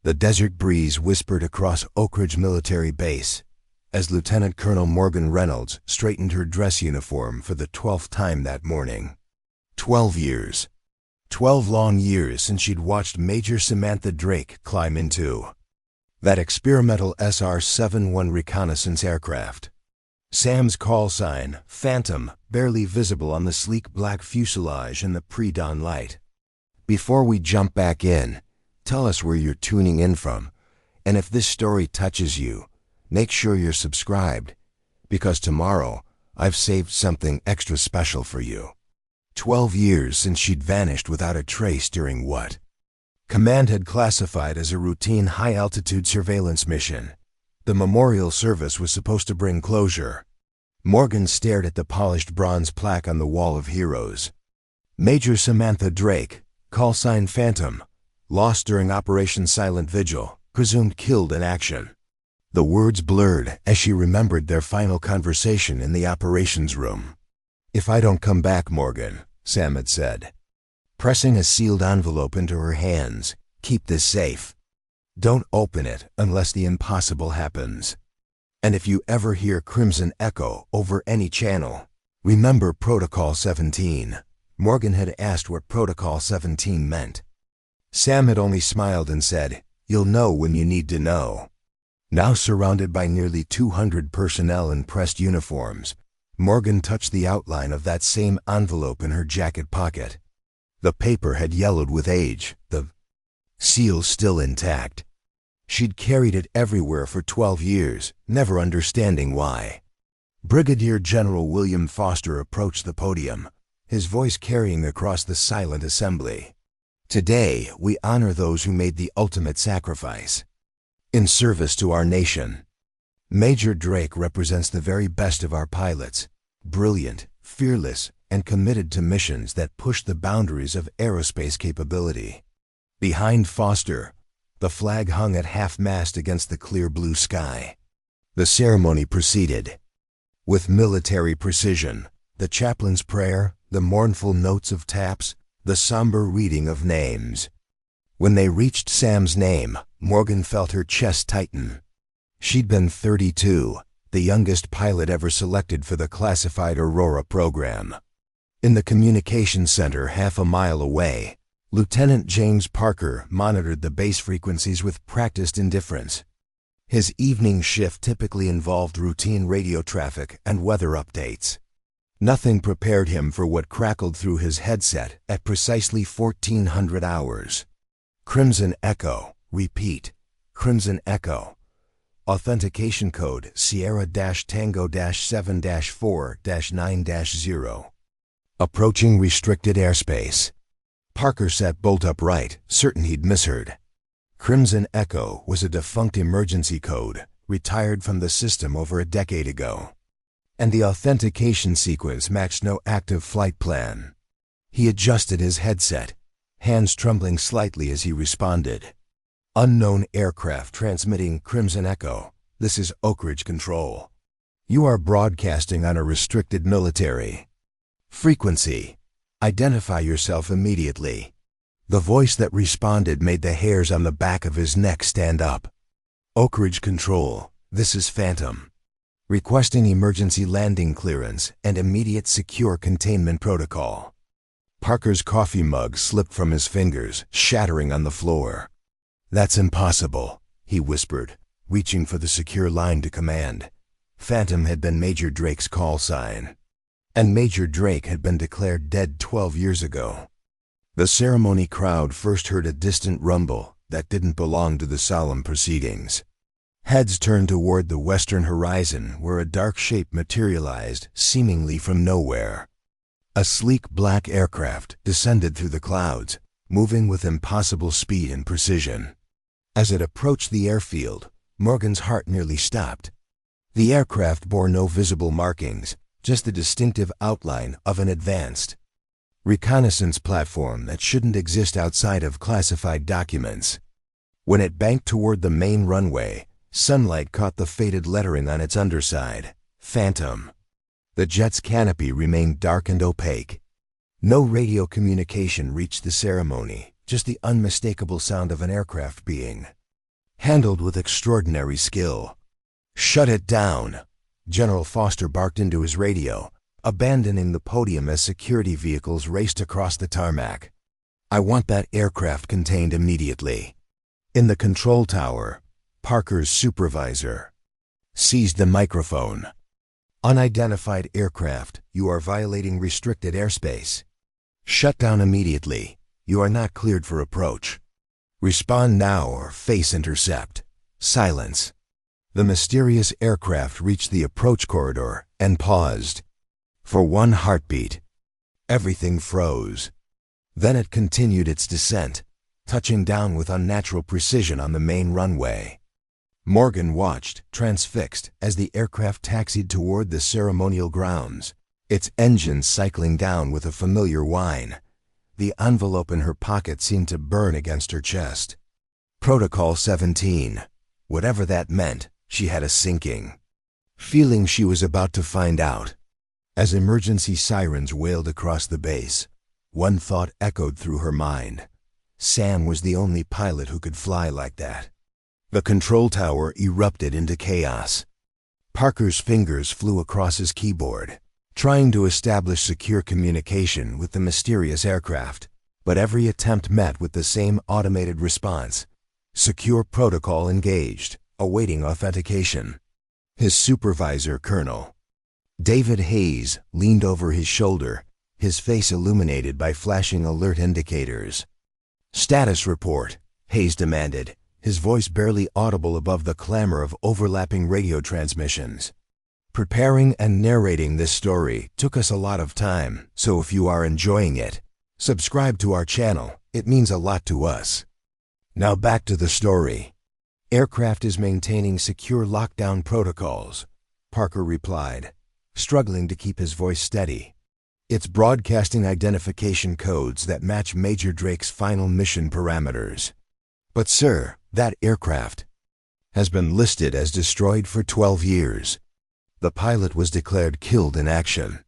The desert breeze whispered across Oakridge Military Base as Lieutenant Colonel Morgan Reynolds straightened her dress uniform for the 12th time that morning. 12 years. 12 long years since she'd watched Major Samantha Drake climb into that experimental SR-71 reconnaissance aircraft. Sam's call sign, Phantom, barely visible on the sleek black fuselage in the pre-dawn light. Before we jump back in, tell us where you're tuning in from, and if this story touches you, make sure you're subscribed, because tomorrow I've saved something extra special for you. 12 years since she'd vanished without a trace during what Command had classified as a routine high-altitude surveillance mission. The memorial service was supposed to bring closure. Morgan stared at the polished bronze plaque on the Wall of Heroes. Major Samantha Drake, call sign Phantom, lost during Operation Silent Vigil, presumed killed in action. The words blurred as she remembered their final conversation in the operations room. "If I don't come back, Morgan," Sam had said, pressing a sealed envelope into her hands, "keep this safe. Don't open it unless the impossible happens. And if you ever hear Crimson Echo over any channel, remember Protocol 17. Morgan had asked what Protocol 17 meant. Sam had only smiled and said, "You'll know when you need to know." Now surrounded by nearly 200 personnel in pressed uniforms, Morgan touched the outline of that same envelope in her jacket pocket. The paper had yellowed with age, the seal still intact. She'd carried it everywhere for 12 years, never understanding why. Brigadier General William Foster approached the podium, his voice carrying across the silent assembly. "Today, we honor those who made the ultimate sacrifice in service to our nation. Major Drake represents the very best of our pilots, brilliant, fearless, and committed to missions that push the boundaries of aerospace capability." Behind Foster, the flag hung at half-mast against the clear blue sky. The ceremony proceeded with military precision, the chaplain's prayer, the mournful notes of taps, the somber reading of names. When they reached Sam's name, Morgan felt her chest tighten. She'd been 32, the youngest pilot ever selected for the classified Aurora program. In the communications center half a mile away, Lieutenant James Parker monitored the base frequencies with practiced indifference. His evening shift typically involved routine radio traffic and weather updates. Nothing prepared him for what crackled through his headset at precisely 1400 hours. Crimson Echo, repeat, Crimson Echo. Authentication code Sierra-Tango-7-4-9-0. Approaching restricted airspace. Parker sat bolt upright, certain he'd misheard. Crimson Echo was a defunct emergency code, retired from the system over a decade ago. And the authentication sequence matched no active flight plan. He adjusted his headset, hands trembling slightly as he responded. "Unknown aircraft transmitting Crimson Echo. This is Oakridge Control. You are broadcasting on a restricted military frequency. Identify yourself immediately." The voice that responded made the hairs on the back of his neck stand up. "Oakridge Control, this is Phantom. Requesting emergency landing clearance and immediate secure containment protocol." Parker's coffee mug slipped from his fingers, shattering on the floor. "That's impossible," he whispered, reaching for the secure line to command. Phantom had been Major Drake's call sign, and Major Drake had been declared dead 12 years ago. The ceremony crowd first heard a distant rumble that didn't belong to the solemn proceedings. Heads turned toward the western horizon where a dark shape materialized seemingly from nowhere. A sleek black aircraft descended through the clouds, moving with impossible speed and precision. As it approached the airfield, Morgan's heart nearly stopped. The aircraft bore no visible markings, just the distinctive outline of an advanced reconnaissance platform that shouldn't exist outside of classified documents. When it banked toward the main runway, sunlight caught the faded lettering on its underside, Phantom. The jet's canopy remained dark and opaque. No radio communication reached the ceremony, just the unmistakable sound of an aircraft being handled with extraordinary skill. "Shut it down," General Foster barked into his radio, abandoning the podium as security vehicles raced across the tarmac. "I want that aircraft contained immediately." In the control tower, Parker's supervisor seized the microphone. "Unidentified aircraft, you are violating restricted airspace. Shut down immediately. You are not cleared for approach. Respond now or face intercept." Silence. The mysterious aircraft reached the approach corridor and paused. For one heartbeat, everything froze. Then it continued its descent, touching down with unnatural precision on the main runway. Morgan watched, transfixed, as the aircraft taxied toward the ceremonial grounds, its engines cycling down with a familiar whine. The envelope in her pocket seemed to burn against her chest. Protocol 17. Whatever that meant, she had a sinking feeling she was about to find out. As emergency sirens wailed across the base, one thought echoed through her mind. Sam was the only pilot who could fly like that. The control tower erupted into chaos. Parker's fingers flew across his keyboard, trying to establish secure communication with the mysterious aircraft, but every attempt met with the same automated response. Secure protocol engaged, awaiting authentication. His supervisor, Colonel David Hayes, leaned over his shoulder, his face illuminated by flashing alert indicators. "Status report," Hayes demanded, his voice barely audible above the clamor of overlapping radio transmissions. "Preparing and narrating this story took us a lot of time, so if you are enjoying it, subscribe to our channel. It means a lot to us. Now back to the story." "Aircraft is maintaining secure lockdown protocols," Parker replied, struggling to keep his voice steady. "It's broadcasting identification codes that match Major Drake's final mission parameters. But sir, that aircraft has been listed as destroyed for 12 years. The pilot was declared killed in action."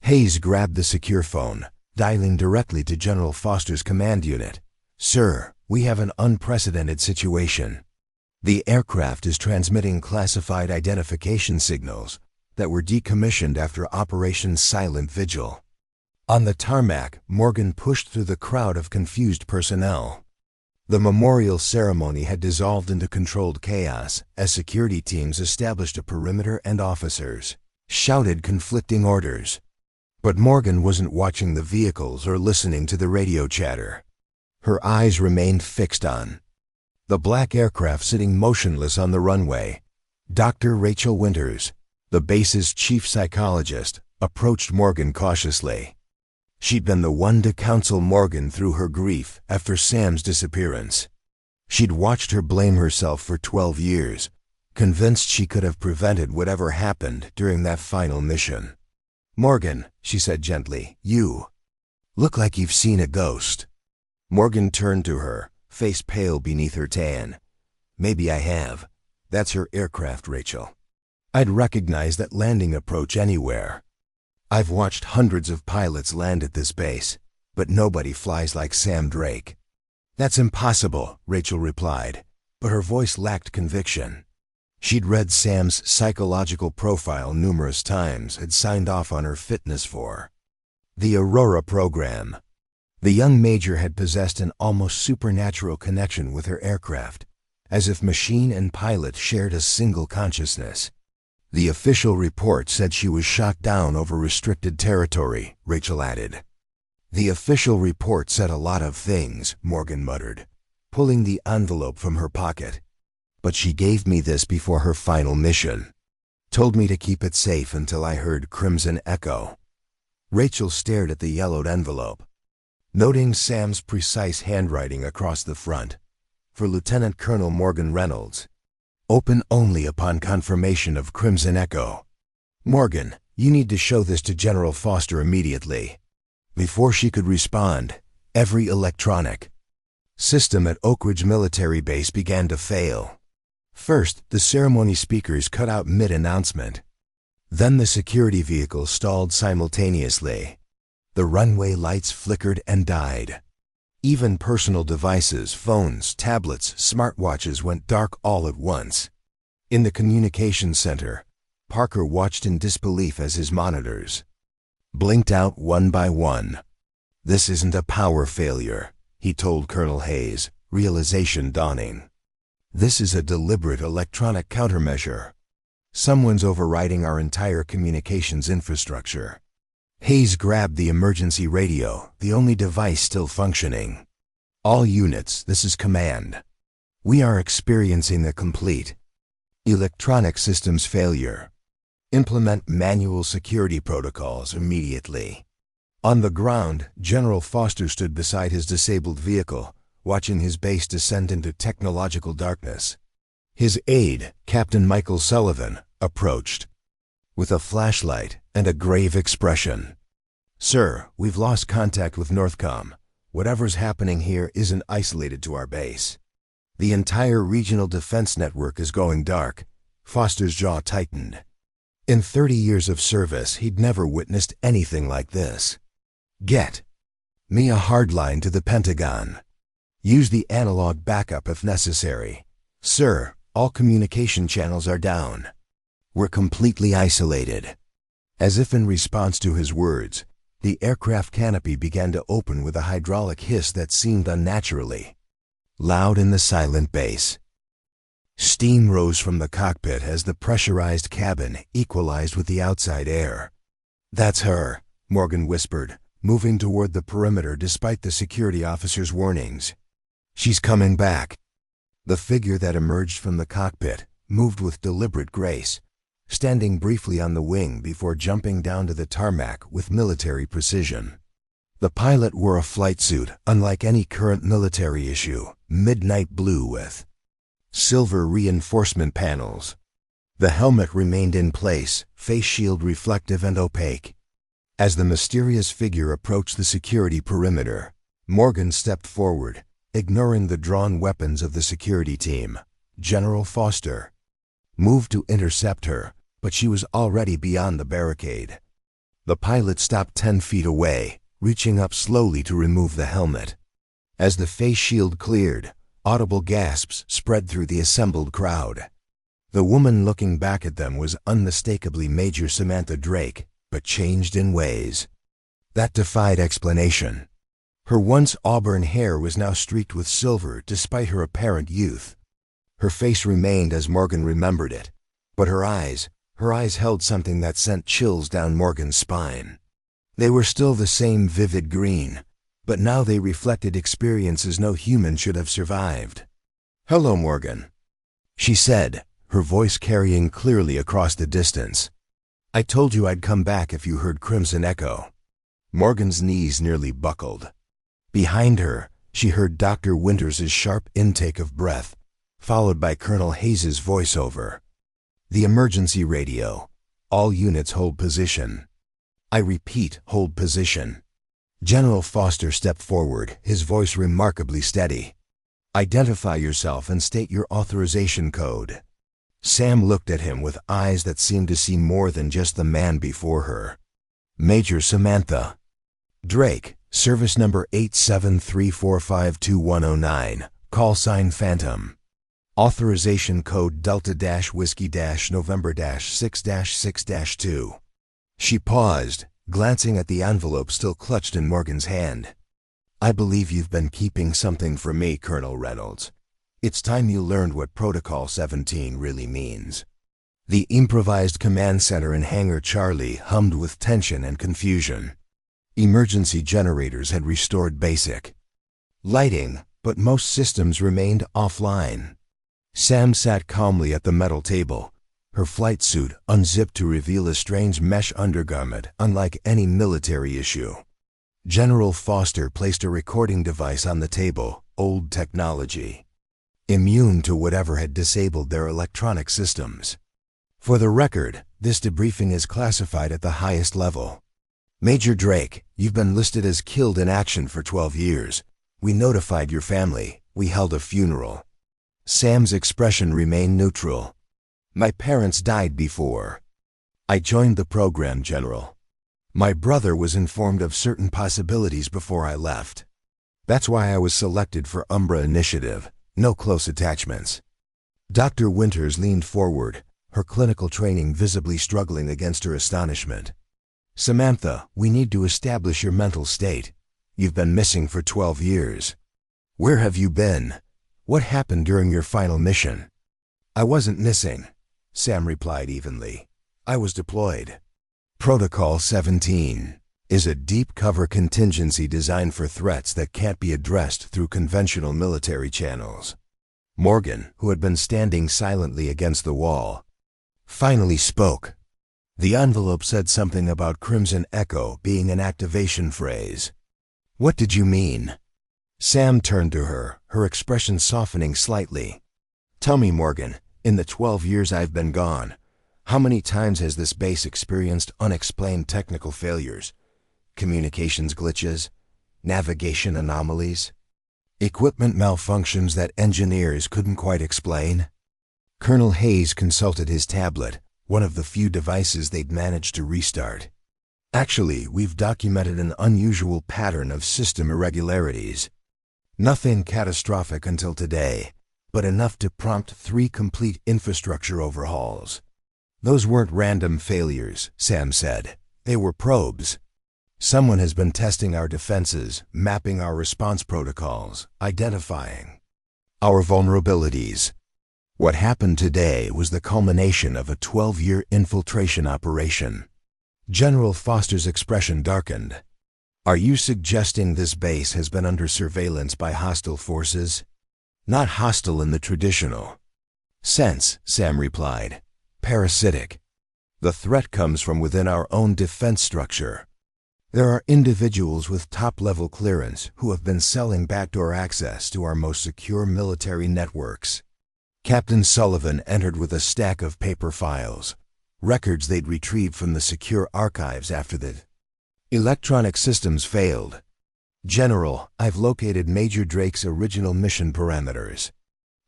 Hayes grabbed the secure phone, dialing directly to General Foster's command unit. "Sir, we have an unprecedented situation. The aircraft is transmitting classified identification signals that were decommissioned after Operation Silent Vigil." On the tarmac, Morgan pushed through the crowd of confused personnel. The memorial ceremony had dissolved into controlled chaos as security teams established a perimeter and officers shouted conflicting orders. But Morgan wasn't watching the vehicles or listening to the radio chatter. Her eyes remained fixed on the black aircraft sitting motionless on the runway. Dr. Rachel Winters, the base's chief psychologist, approached Morgan cautiously. She'd been the one to counsel Morgan through her grief after Sam's disappearance. She'd watched her blame herself for 12 years, convinced she could have prevented whatever happened during that final mission. "Morgan," she said gently, "you look like you've seen a ghost." Morgan turned to her, face pale beneath her tan. "Maybe I have. That's her aircraft, Rachel. I'd recognize that landing approach anywhere. I've watched hundreds of pilots land at this base, but nobody flies like Sam Drake." "That's impossible," Rachel replied, but her voice lacked conviction. She'd read Sam's psychological profile numerous times, had signed off on her fitness for the Aurora program. The young major had possessed an almost supernatural connection with her aircraft, as if machine and pilot shared a single consciousness. "The official report said she was shot down over restricted territory," Rachel added. "The official report said a lot of things," Morgan muttered, pulling the envelope from her pocket. "But she gave me this before her final mission. Told me to keep it safe until I heard Crimson Echo." Rachel stared at the yellowed envelope, noting Sam's precise handwriting across the front. "For Lieutenant Colonel Morgan Reynolds. Open only upon confirmation of Crimson Echo. Morgan, you need to show this to General Foster immediately." Before she could respond, every electronic system at Oakridge Military Base began to fail. First, the ceremony speakers cut out mid-announcement. Then the security vehicles stalled simultaneously. The runway lights flickered and died. Even personal devices, phones, tablets, smartwatches went dark all at once. In the communications center, Parker watched in disbelief as his monitors blinked out one by one. "This isn't a power failure," he told Colonel Hayes, realization dawning. "This is a deliberate electronic countermeasure. Someone's overriding our entire communications infrastructure." Hayes grabbed the emergency radio, the only device still functioning. "All units, this is command. We are experiencing a complete electronic systems failure. Implement manual security protocols immediately." On the ground, General Foster stood beside his disabled vehicle, watching his base descend into technological darkness. His aide, Captain Michael Sullivan, approached with a flashlight and a grave expression. "Sir, we've lost contact with Northcom. Whatever's happening here isn't isolated to our base. The entire regional defense network is going dark." Foster's jaw tightened. In 30 years of service, he'd never witnessed anything like this. "Get me a hardline to the Pentagon. Use the analog backup if necessary. Sir, all communication channels are down. We're completely isolated." As if in response to his words, the aircraft canopy began to open with a hydraulic hiss that seemed unnaturally loud in the silent base. Steam rose from the cockpit as the pressurized cabin equalized with the outside air. "That's her," Morgan whispered, moving toward the perimeter despite the security officer's warnings. "She's coming back." The figure that emerged from the cockpit moved with deliberate grace, standing briefly on the wing before jumping down to the tarmac with military precision. The pilot wore a flight suit unlike any current military issue, midnight blue with silver reinforcement panels. The helmet remained in place, face shield reflective and opaque. As the mysterious figure approached the security perimeter, Morgan stepped forward, ignoring the drawn weapons of the security team. General Foster moved to intercept her, but she was already beyond the barricade. The pilot stopped 10 feet away, reaching up slowly to remove the helmet. As the face shield cleared, audible gasps spread through the assembled crowd. The woman looking back at them was unmistakably Major Samantha Drake, but changed in ways that defied explanation. Her once auburn hair was now streaked with silver despite her apparent youth. Her face remained as Morgan remembered it, but her eyes held something that sent chills down Morgan's spine. They were still the same vivid green, but now they reflected experiences no human should have survived. "Hello, Morgan," she said, her voice carrying clearly across the distance. "I told you I'd come back if you heard Crimson Echo." Morgan's knees nearly buckled. Behind her, she heard Dr. Winters's sharp intake of breath, followed by Colonel Hayes's voiceover. "The emergency radio. All units hold position. I repeat, hold position." General Foster stepped forward, his voice remarkably steady. "Identify yourself and state your authorization code." Sam looked at him with eyes that seemed to see more than just the man before her. "Major Samantha Drake, service number 8734521009, call sign Phantom. Authorization code Delta-Whiskey-November-6-6-2. She paused, glancing at the envelope still clutched in Morgan's hand. "I believe you've been keeping something from me, Colonel Reynolds. It's time you learned what Protocol 17 really means." The improvised command center in Hangar Charlie hummed with tension and confusion. Emergency generators had restored basic lighting, but most systems remained offline. Sam sat calmly at the metal table, her flight suit unzipped to reveal a strange mesh undergarment unlike any military issue. General Foster placed a recording device on the table, old technology, immune to whatever had disabled their electronic systems. "For the record, this debriefing is classified at the highest level. Major Drake, you've been listed as killed in action for 12 years. We notified your family. We held a funeral." Sam's expression remained neutral. "My parents died before I joined the program, General. My brother was informed of certain possibilities before I left. That's why I was selected for Umbra Initiative. No close attachments. Dr. Winters leaned forward, her clinical training visibly struggling against her astonishment. Samantha, we need to establish your mental state. You've been missing for 12 years. Where have you been? What happened during your final mission? I wasn't missing, Sam replied evenly. I was deployed. Protocol 17 is a deep cover contingency designed for threats that can't be addressed through conventional military channels. Morgan, who had been standing silently against the wall, finally spoke. The envelope said something about Crimson Echo being an activation phrase. What did you mean? Sam turned to her, her expression softening slightly. Tell me, Morgan, in the 12 years I've been gone, how many times has this base experienced unexplained technical failures? Communications glitches? Navigation anomalies? Equipment malfunctions that engineers couldn't quite explain? Colonel Hayes consulted his tablet, one of the few devices they'd managed to restart. Actually, we've documented an unusual pattern of system irregularities. Nothing catastrophic until today, but enough to prompt 3 complete infrastructure overhauls. Those weren't random failures, Sam said. They were probes. Someone has been testing our defenses, mapping our response protocols, identifying our vulnerabilities. What happened today was the culmination of a 12-year infiltration operation. General Foster's expression darkened. Are you suggesting this base has been under surveillance by hostile forces? Not hostile in the traditional sense, Sam replied. Parasitic. The threat comes from within our own defense structure. There are individuals with top-level clearance who have been selling backdoor access to our most secure military networks. Captain Sullivan entered with a stack of paper files, records they'd retrieved from the secure archives after the electronic systems failed. General, I've located Major Drake's original mission parameters.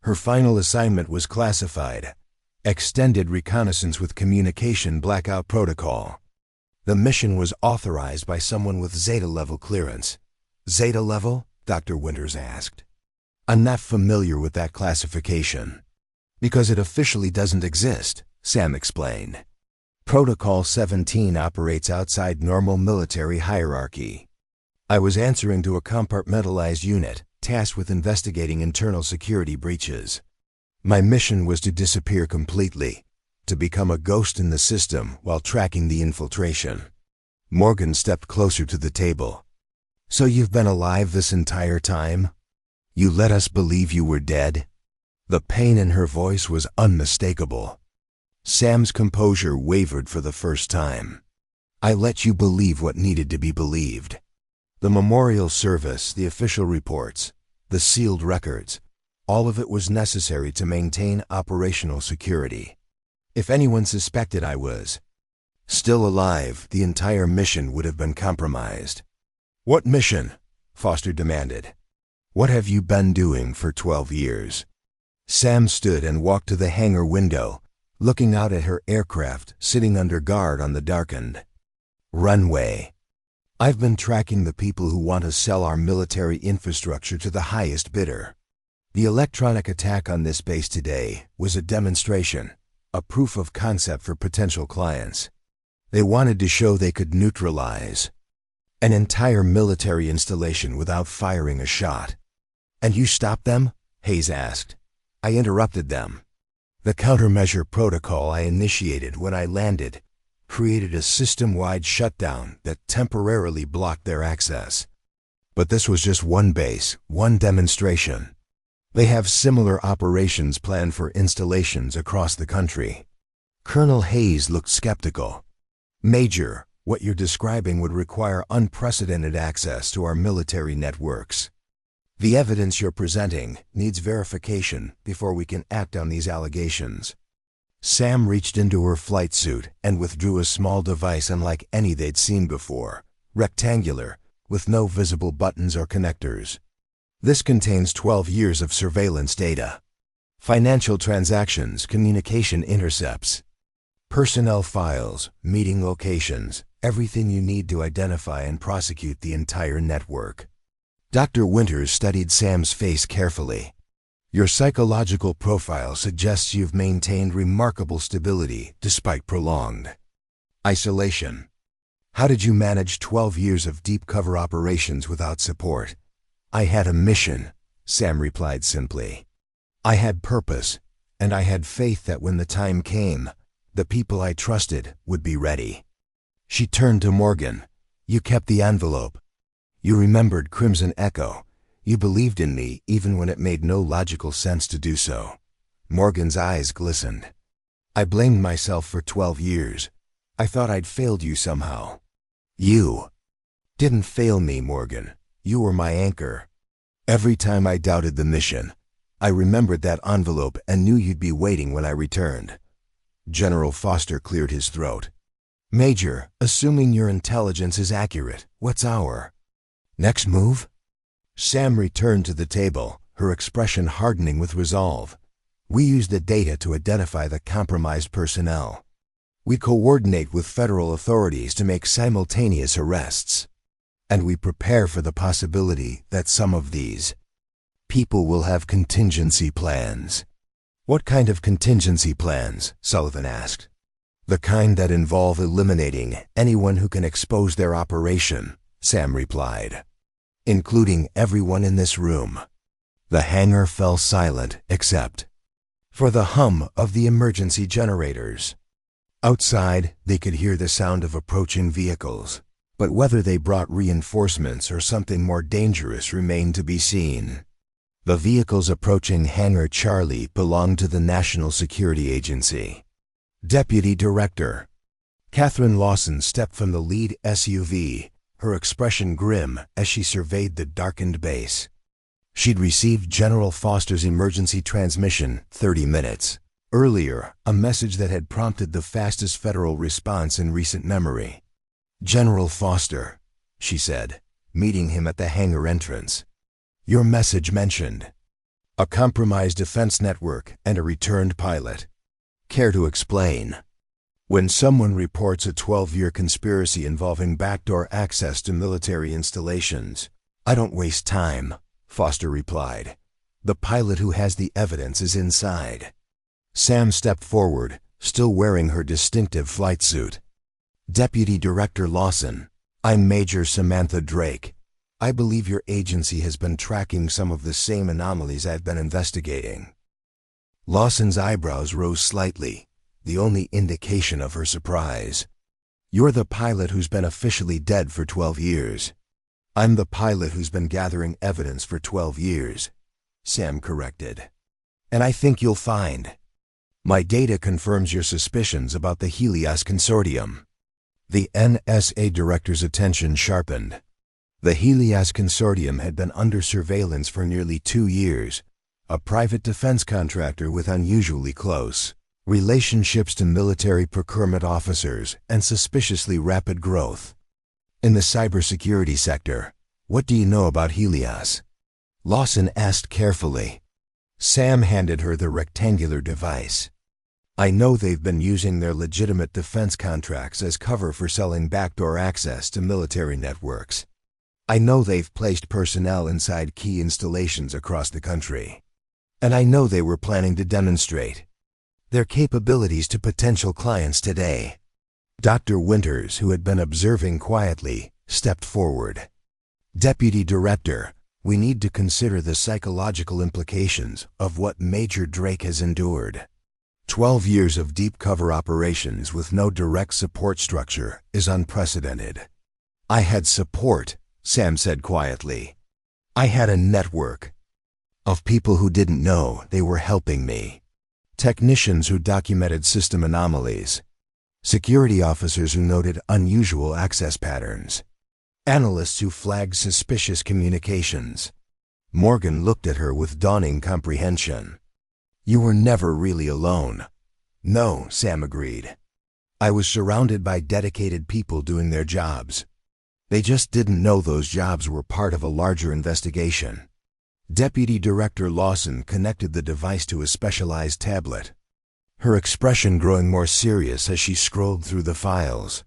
Her final assignment was classified. Extended reconnaissance with communication blackout protocol. The mission was authorized by someone with Zeta-level clearance. Zeta level? Dr. Winters asked. I'm not familiar with that classification. Because it officially doesn't exist, Sam explained. Protocol 17 operates outside normal military hierarchy. I was answering to a compartmentalized unit, tasked with investigating internal security breaches. My mission was to disappear completely, to become a ghost in the system while tracking the infiltration. Morgan stepped closer to the table. So you've been alive this entire time? You let us believe you were dead? The pain in her voice was unmistakable. Sam's composure wavered for the first time. I let you believe what needed to be believed. The memorial service, the official reports, the sealed records, all of it was necessary to maintain operational security. If anyone suspected I was still alive, the entire mission would have been compromised. What mission? Foster demanded. What have you been doing for 12 years? Sam stood and walked to the hangar window, looking out at her aircraft sitting under guard on the darkened runway. I've been tracking the people who want to sell our military infrastructure to the highest bidder. The electronic attack on this base today was a demonstration, a proof of concept for potential clients. They wanted to show they could neutralize an entire military installation without firing a shot. And you stopped them? Hayes asked. I interrupted them. The countermeasure protocol I initiated when I landed created a system-wide shutdown that temporarily blocked their access. But this was just one base, one demonstration. They have similar operations planned for installations across the country. Colonel Hayes looked skeptical. Major, what you're describing would require unprecedented access to our military networks. The evidence you're presenting needs verification before we can act on these allegations. Sam reached into her flight suit and withdrew a small device unlike any they'd seen before, rectangular, with no visible buttons or connectors. This contains 12 years of surveillance data. Financial transactions, communication intercepts, personnel files, meeting locations, everything you need to identify and prosecute the entire network. Dr. Winters studied Sam's face carefully. Your psychological profile suggests you've maintained remarkable stability despite prolonged isolation. How did you manage 12 years of deep cover operations without support? I had a mission, Sam replied simply. I had purpose, and I had faith that when the time came, the people I trusted would be ready. She turned to Morgan. You kept the envelope. You remembered Crimson Echo. You believed in me even when it made no logical sense to do so. Morgan's eyes glistened. I blamed myself for 12 years. I thought I'd failed you somehow. You didn't fail me, Morgan. You were my anchor. Every time I doubted the mission, I remembered that envelope and knew you'd be waiting when I returned. General Foster cleared his throat. Major, assuming your intelligence is accurate, what's our next move? Sam returned to the table, her expression hardening with resolve. We use the data to identify the compromised personnel. We coordinate with federal authorities to make simultaneous arrests. And we prepare for the possibility that some of these people will have contingency plans. What kind of contingency plans? Sullivan asked. The kind that involve eliminating anyone who can expose their operation, Sam replied. Including everyone in this room. The hangar fell silent except for the hum of the emergency generators. Outside, they could hear the sound of approaching vehicles, but whether they brought reinforcements or something more dangerous remained to be seen. The vehicles approaching Hangar Charlie belonged to the National Security Agency. Deputy Director Catherine Lawson stepped from the lead SUV, her expression grim as she surveyed the darkened base. She'd received General Foster's emergency transmission 30 minutes earlier, a message that had prompted the fastest federal response in recent memory. General Foster, she said, meeting him at the hangar entrance. Your message mentioned a compromised defense network and a returned pilot. Care to explain? When someone reports a 12-year conspiracy involving backdoor access to military installations, I don't waste time, Foster replied. The pilot who has the evidence is inside. Sam stepped forward, still wearing her distinctive flight suit. Deputy Director Lawson, I'm Major Samantha Drake. I believe your agency has been tracking some of the same anomalies I've been investigating. Lawson's eyebrows rose slightly, the only indication of her surprise. You're the pilot who's been officially dead for 12 years. I'm the pilot who's been gathering evidence for 12 years, Sam corrected. And I think you'll find. My data confirms your suspicions about the Helios Consortium. The NSA director's attention sharpened. The Helios Consortium had been under surveillance for nearly 2 years, a private defense contractor with unusually close relationships to military procurement officers and suspiciously rapid growth. In the cybersecurity sector, what do you know about Helios? Lawson asked carefully. Sam handed her the rectangular device. I know they've been using their legitimate defense contracts as cover for selling backdoor access to military networks. I know they've placed personnel inside key installations across the country. And I know they were planning to demonstrate their capabilities to potential clients today. Dr. Winters, who had been observing quietly, stepped forward. Deputy Director, we need to consider the psychological implications of what Major Drake has endured. 12 years of deep cover operations with no direct support structure is unprecedented. I had support, Sam said quietly. I had a network of people who didn't know they were helping me. Technicians who documented system anomalies. Security officers who noted unusual access patterns. Analysts who flagged suspicious communications. Morgan looked at her with dawning comprehension. You were never really alone. No, Sam agreed. I was surrounded by dedicated people doing their jobs. They just didn't know those jobs were part of a larger investigation. Deputy Director Lawson connected the device to a specialized tablet, her expression growing more serious as she scrolled through the files.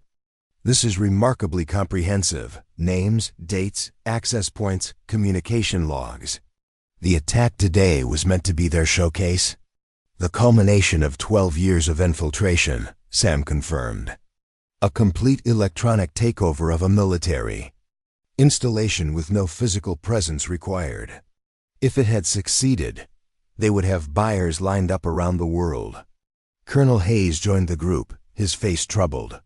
This is remarkably comprehensive. Names, dates, access points, communication logs. The attack today was meant to be their showcase. The culmination of 12 years of infiltration, Sam confirmed. A complete electronic takeover of a military installation with no physical presence required. If it had succeeded, they would have buyers lined up around the world. Colonel Hayes joined the group, his face troubled.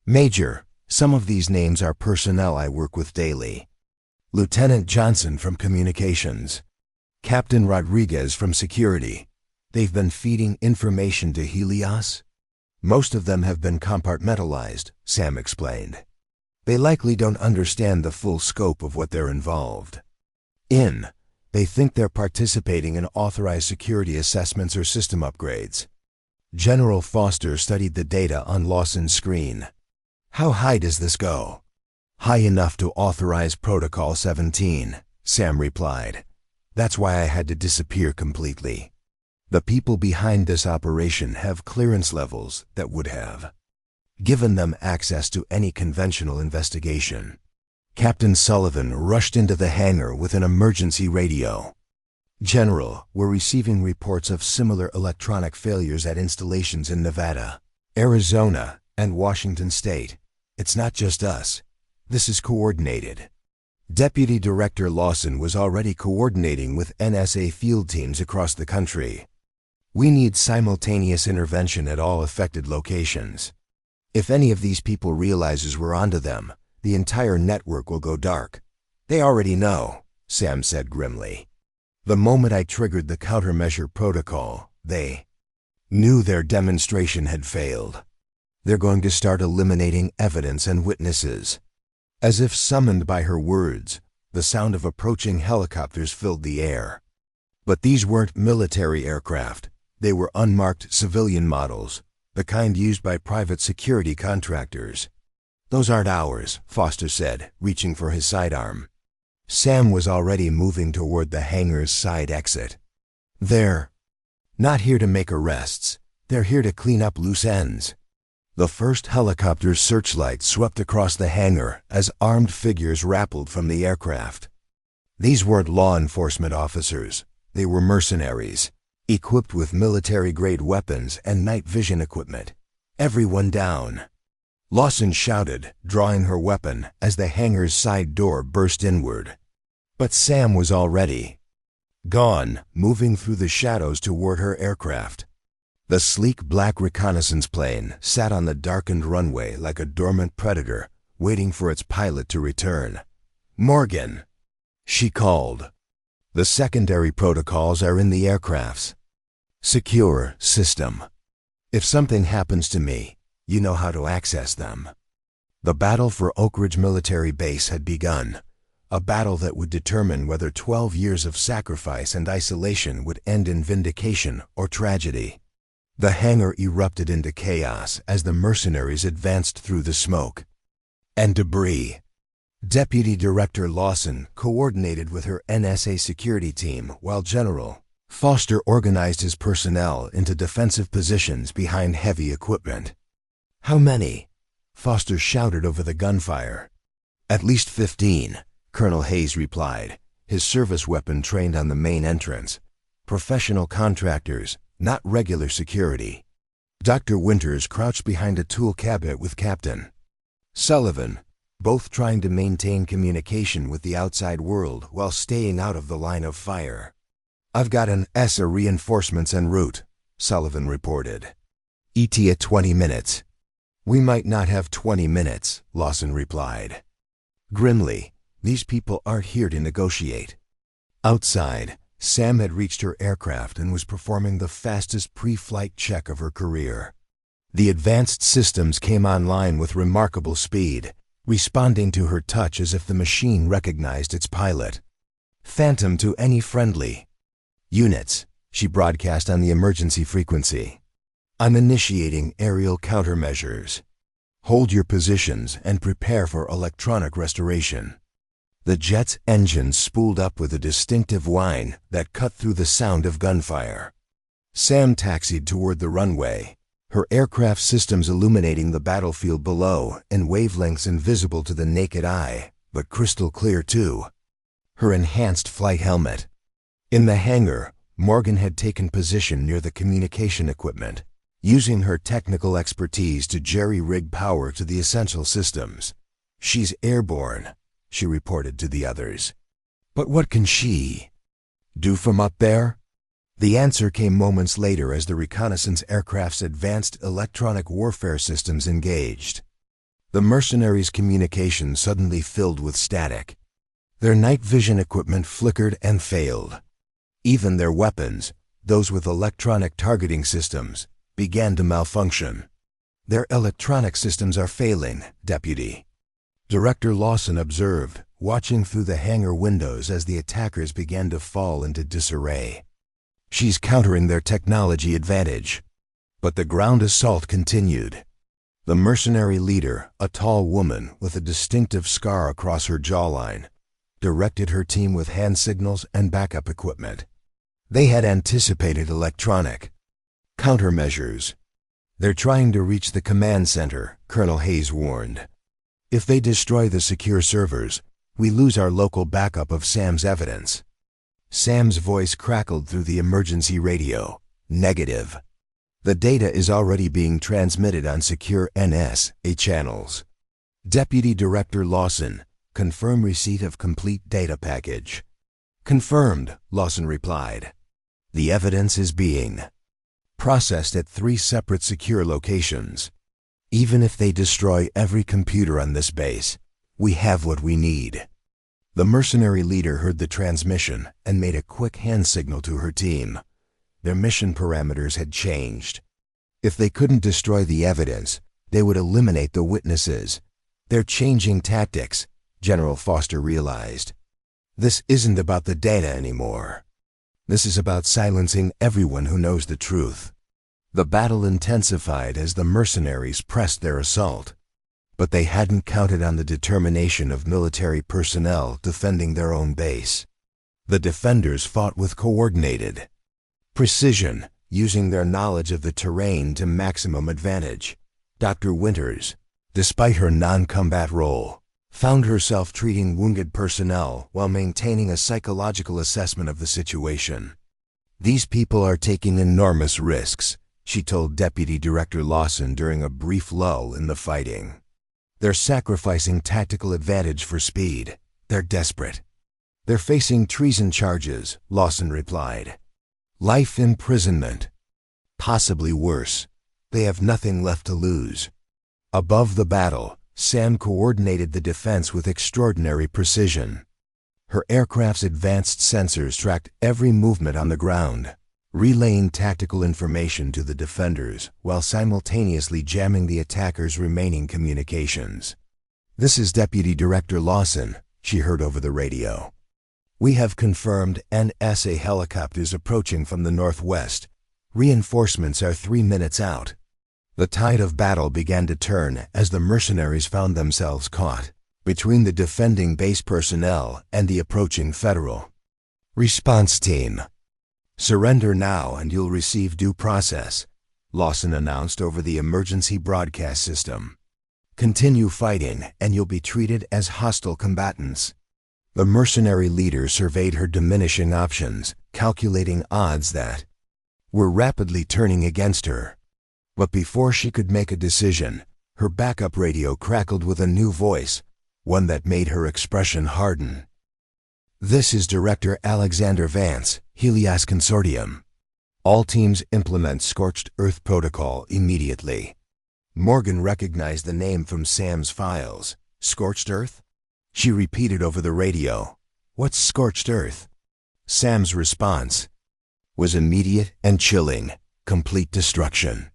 Major, some of these names are personnel I work with daily. Lieutenant Johnson from Communications. Captain Rodriguez from Security. They've been feeding information to Helios? Most of them have been compartmentalized, Sam explained. They likely don't understand the full scope of what they're involved in. They think they're participating in authorized security assessments or system upgrades. General Foster studied the data on Lawson's screen. How high does this go? High enough to authorize Protocol 17, Sam replied. That's why I had to disappear completely. The people behind this operation have clearance levels that would have given them access to any conventional investigation. Captain Sullivan rushed into the hangar with an emergency radio. General, we're receiving reports of similar electronic failures at installations in Nevada, Arizona, and Washington State. It's not just us. This is coordinated. Deputy Director Lawson was already coordinating with NSA field teams across the country. We need simultaneous intervention at all affected locations. If any of these people realizes we're onto them, the entire network will go dark. They already know, Sam said grimly. The moment I triggered the countermeasure protocol, they knew their demonstration had failed. They're going to start eliminating evidence and witnesses. As if summoned by her words, the sound of approaching helicopters filled the air. But these weren't military aircraft. They were unmarked civilian models, the kind used by private security contractors. Those aren't ours, Foster said, reaching for his sidearm. Sam was already moving toward the hangar's side exit. They're not here to make arrests. They're here to clean up loose ends. The first helicopter's searchlight swept across the hangar as armed figures rappelled from the aircraft. These weren't law enforcement officers. They were mercenaries, equipped with military-grade weapons and night vision equipment. Everyone down. Lawson shouted, drawing her weapon as the hangar's side door burst inward. But Sam was already gone, moving through the shadows toward her aircraft. The sleek black reconnaissance plane sat on the darkened runway like a dormant predator, waiting for its pilot to return. Morgan, she called. The secondary protocols are in the aircrafts. Secure system. If something happens to me, you know how to access them. The battle for Oakridge Military Base had begun, a battle that would determine whether 12 years of sacrifice and isolation would end in vindication or tragedy. The hangar erupted into chaos as the mercenaries advanced through the smoke and debris. Deputy Director Lawson coordinated with her NSA security team while General Foster organized his personnel into defensive positions behind heavy equipment. How many? Foster shouted over the gunfire. At least 15, Colonel Hayes replied, his service weapon trained on the main entrance. Professional contractors, not regular security. Dr. Winters crouched behind a tool cabinet with Captain Sullivan, both trying to maintain communication with the outside world while staying out of the line of fire. I've got an ESA reinforcements en route, Sullivan reported. ETA 20 minutes. We might not have 20 minutes, Lawson replied. Grimly, these people aren't here to negotiate. Outside, Sam had reached her aircraft and was performing the fastest pre-flight check of her career. The advanced systems came online with remarkable speed, responding to her touch as if the machine recognized its pilot. Phantom to any friendly units, she broadcast on the emergency frequency. I'm initiating aerial countermeasures. Hold your positions and prepare for electronic restoration. The jet's engines spooled up with a distinctive whine that cut through the sound of gunfire. Sam taxied toward the runway, her aircraft systems illuminating the battlefield below in wavelengths invisible to the naked eye, but crystal clear too. Her enhanced flight helmet. In the hangar, Morgan had taken position near the communication equipment, using her technical expertise to jerry-rig power to the essential systems. "She's airborne," she reported to the others. "But what can she do from up there?" The answer came moments later as the reconnaissance aircraft's advanced electronic warfare systems engaged. The mercenaries' communication suddenly filled with static. Their night vision equipment flickered and failed. Even their weapons, those with electronic targeting systems, began to malfunction. "Their electronic systems are failing, Deputy," Director Lawson observed, watching through the hangar windows as the attackers began to fall into disarray. "She's countering their technology advantage." But the ground assault continued. The mercenary leader, a tall woman with a distinctive scar across her jawline, directed her team with hand signals and backup equipment. They had anticipated electronic countermeasures. "They're trying to reach the command center," Colonel Hayes warned. "If they destroy the secure servers, we lose our local backup of Sam's evidence." Sam's voice crackled through the emergency radio. "Negative. The data is already being transmitted on secure NSA channels." Deputy Director Lawson, "Confirm receipt of complete data package." "Confirmed," Lawson replied. "The evidence is being processed at 3 separate secure locations. Even if they destroy every computer on this base, we have what we need." The mercenary leader heard the transmission and made a quick hand signal to her team. Their mission parameters had changed. If they couldn't destroy the evidence, they would eliminate the witnesses. "They're changing tactics," General Foster realized. "This isn't about the data anymore. This is about silencing everyone who knows the truth." The battle intensified as the mercenaries pressed their assault. But they hadn't counted on the determination of military personnel defending their own base. The defenders fought with coordinated precision, using their knowledge of the terrain to maximum advantage. Dr. Winters, despite her non-combat role, found herself treating wounded personnel while maintaining a psychological assessment of the situation. "These people are taking enormous risks," she told Deputy Director Lawson during a brief lull in the fighting. "They're sacrificing tactical advantage for speed. They're desperate." "They're facing treason charges," Lawson replied. "Life imprisonment. Possibly worse. They have nothing left to lose." Above the battle, Sam coordinated the defense with extraordinary precision. Her aircraft's advanced sensors tracked every movement on the ground, relaying tactical information to the defenders while simultaneously jamming the attackers' remaining communications. "This is Deputy Director Lawson," she heard over the radio. "We have confirmed NSA helicopters approaching from the northwest. Reinforcements are 3 minutes out." The tide of battle began to turn as the mercenaries found themselves caught between the defending base personnel and the approaching federal response team. "Surrender now and you'll receive due process," Lawson announced over the emergency broadcast system. "Continue fighting and you'll be treated as hostile combatants." The mercenary leader surveyed her diminishing options, calculating odds that were rapidly turning against her. But before she could make a decision, her backup radio crackled with a new voice, one that made her expression harden. "This is Director Alexander Vance, Helios Consortium. All teams implement Scorched Earth Protocol immediately." Morgan recognized the name from Sam's files. "Scorched Earth?" She repeated over the radio. "What's Scorched Earth?" Sam's response was immediate and chilling. Complete destruction.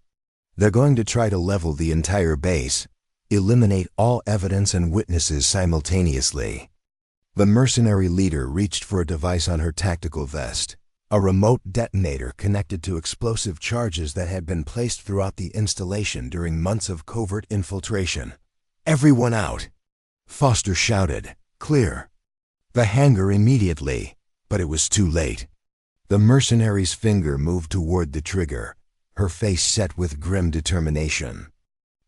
"They're going to try to level the entire base, eliminate all evidence and witnesses simultaneously." The mercenary leader reached for a device on her tactical vest, a remote detonator connected to explosive charges that had been placed throughout the installation during months of covert infiltration. "Everyone out!" Foster shouted. "Clear the hangar immediately," but it was too late. The mercenary's finger moved toward the trigger, her face set with grim determination.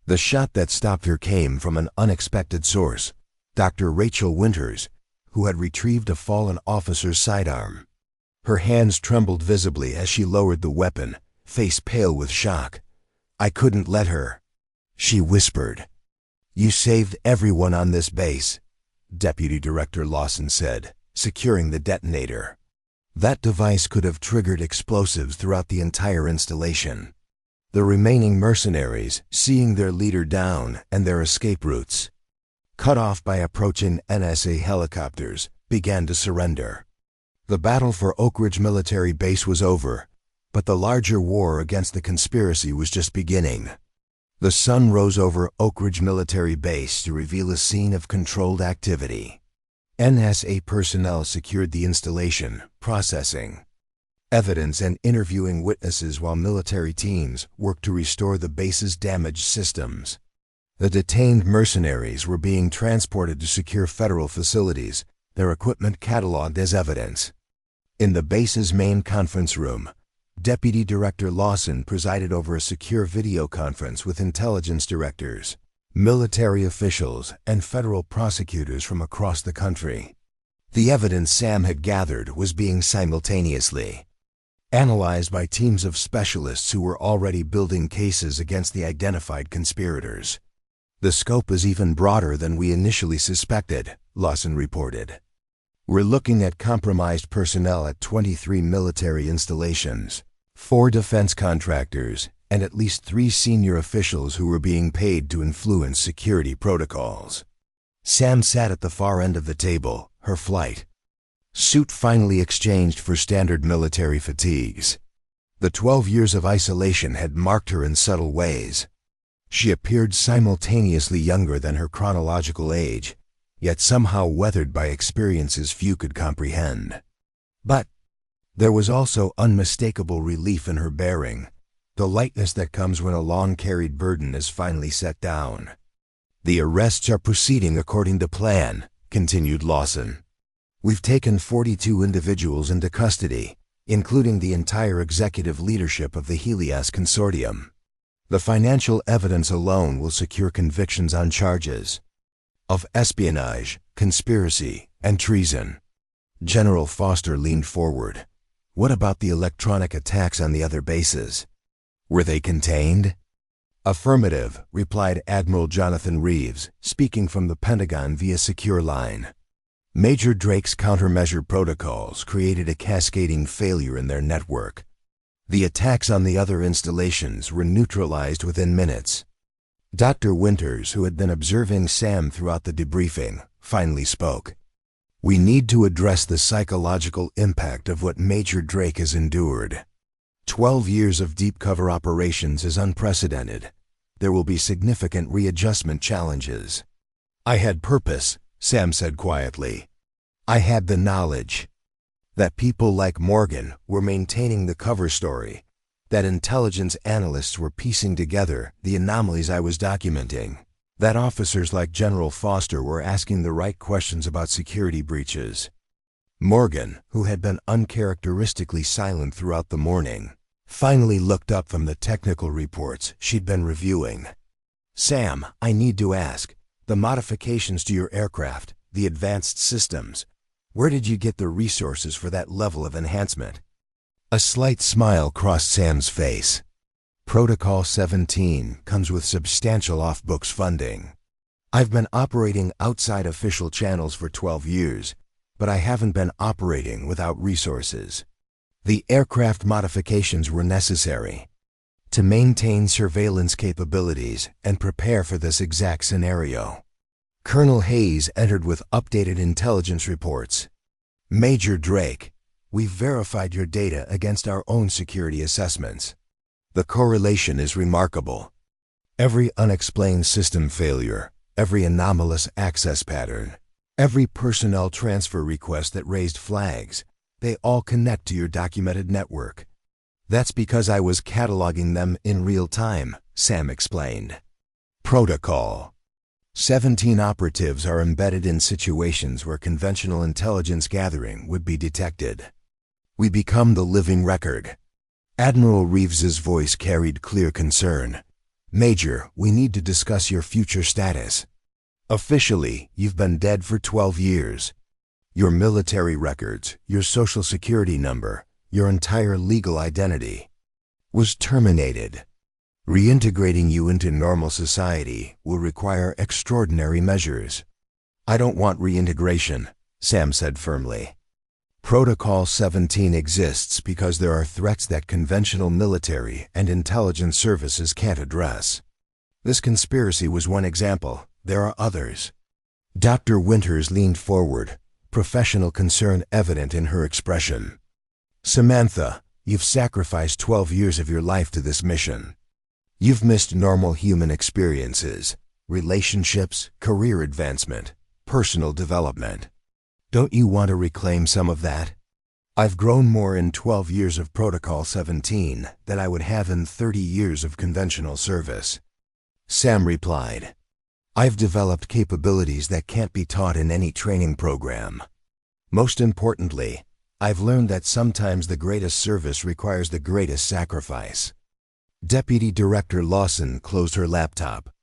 The shot that stopped her came from an unexpected source, Dr. Rachel Winters, who had retrieved a fallen officer's sidearm. Her hands trembled visibly as she lowered the weapon, face pale with shock. "I couldn't let her," she whispered. "You saved everyone on this base," Deputy Director Lawson said, securing the detonator. That device could have triggered explosives throughout the entire installation. The remaining mercenaries, seeing their leader down and their escape routes cut off by approaching NSA helicopters, began to surrender. The battle for Oakridge Military Base was over, but the larger war against the conspiracy was just beginning. The sun rose over Oakridge Military Base to reveal a scene of controlled activity. NSA personnel secured the installation, processing evidence and interviewing witnesses while military teams worked to restore the base's damaged systems. The detained mercenaries were being transported to secure federal facilities, their equipment cataloged as evidence. In the base's main conference room, Deputy Director Lawson presided over a secure video conference with intelligence directors, military officials, and federal prosecutors from across the country. The evidence Sam had gathered was being simultaneously analyzed by teams of specialists who were already building cases against the identified conspirators. "The scope is even broader than we initially suspected," Lawson reported. "We're looking at compromised personnel at 23 military installations, 4 defense contractors, and at least 3 senior officials who were being paid to influence security protocols." Sam sat at the far end of the table, her flight suit finally exchanged for standard military fatigues. The 12 years of isolation had marked her in subtle ways. She appeared simultaneously younger than her chronological age, yet somehow weathered by experiences few could comprehend. But there was also unmistakable relief in her bearing, the lightness that comes when a long-carried burden is finally set down. "The arrests are proceeding according to plan," continued Lawson. "We've taken 42 individuals into custody, including the entire executive leadership of the Helios Consortium. The financial evidence alone will secure convictions on charges of espionage, conspiracy, and treason." General Foster leaned forward. "What about the electronic attacks on the other bases? Were they contained?" "Affirmative," replied Admiral Jonathan Reeves, speaking from the Pentagon via secure line. Major Drake's countermeasure protocols created a cascading failure in their network. The attacks on the other installations were neutralized within minutes. Dr. Winters, who had been observing Sam throughout the debriefing, finally spoke. "We need to address the psychological impact of what Major Drake has endured. 12 years of deep cover operations is unprecedented. There will be significant readjustment challenges." "I had purpose," Sam said quietly. "I had the knowledge that people like Morgan were maintaining the cover story, that intelligence analysts were piecing together the anomalies I was documenting, that officers like General Foster were asking the right questions about security breaches." Morgan, who had been uncharacteristically silent throughout the morning, finally looked up from the technical reports she'd been reviewing. "Sam, I need to ask, the modifications to your aircraft, the advanced systems, where did you get the resources for that level of enhancement?" A slight smile crossed Sam's face. "Protocol 17 comes with substantial off-books funding. I've been operating outside official channels for 12 years, but I haven't been operating without resources. The aircraft modifications were necessary to maintain surveillance capabilities and prepare for this exact scenario." Colonel Hayes entered with updated intelligence reports. "Major Drake, we've verified your data against our own security assessments. The correlation is remarkable. Every unexplained system failure, every anomalous access pattern, every personnel transfer request that raised flags, they all connect to your documented network. That's because I was cataloging them in real time," Sam explained. "Protocol 17 operatives are embedded in situations where conventional intelligence gathering would be detected. We become the living record. Admiral Reeves's voice carried clear concern. "Major, we need to discuss your future status. Officially, you've been dead for 12 years. Your military records, your social security number, your entire legal identity was terminated. Reintegrating you into normal society will require extraordinary measures." "I don't want reintegration," Sam said firmly. "Protocol 17 exists because there are threats that conventional military and intelligence services can't address. This conspiracy was one example. There are others." Dr. Winters leaned forward, professional concern evident in her expression. "Samantha, you've sacrificed 12 years of your life to this mission. You've missed normal human experiences, relationships, career advancement, personal development. Don't you want to reclaim some of that?" "I've grown more in 12 years of Protocol 17 than I would have in 30 years of conventional service," Sam replied. "I've developed capabilities that can't be taught in any training program. Most importantly, I've learned that sometimes the greatest service requires the greatest sacrifice." Deputy Director Lawson closed her laptop.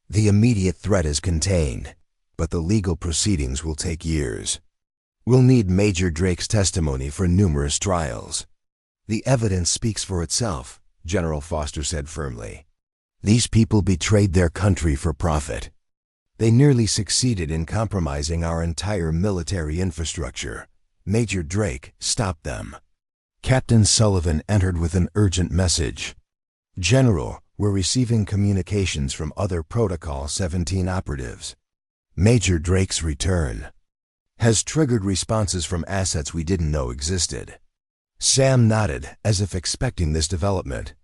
"The immediate threat is contained, but the legal proceedings will take years. We'll need Major Drake's testimony for numerous trials." "The evidence speaks for itself," General Foster said firmly. "These people betrayed their country for profit. They nearly succeeded in compromising our entire military infrastructure. Major Drake stopped them." Captain Sullivan entered with an urgent message. "General, we're receiving communications from other Protocol 17 operatives. Major Drake's return has triggered responses from assets we didn't know existed." Sam nodded, as if expecting this development.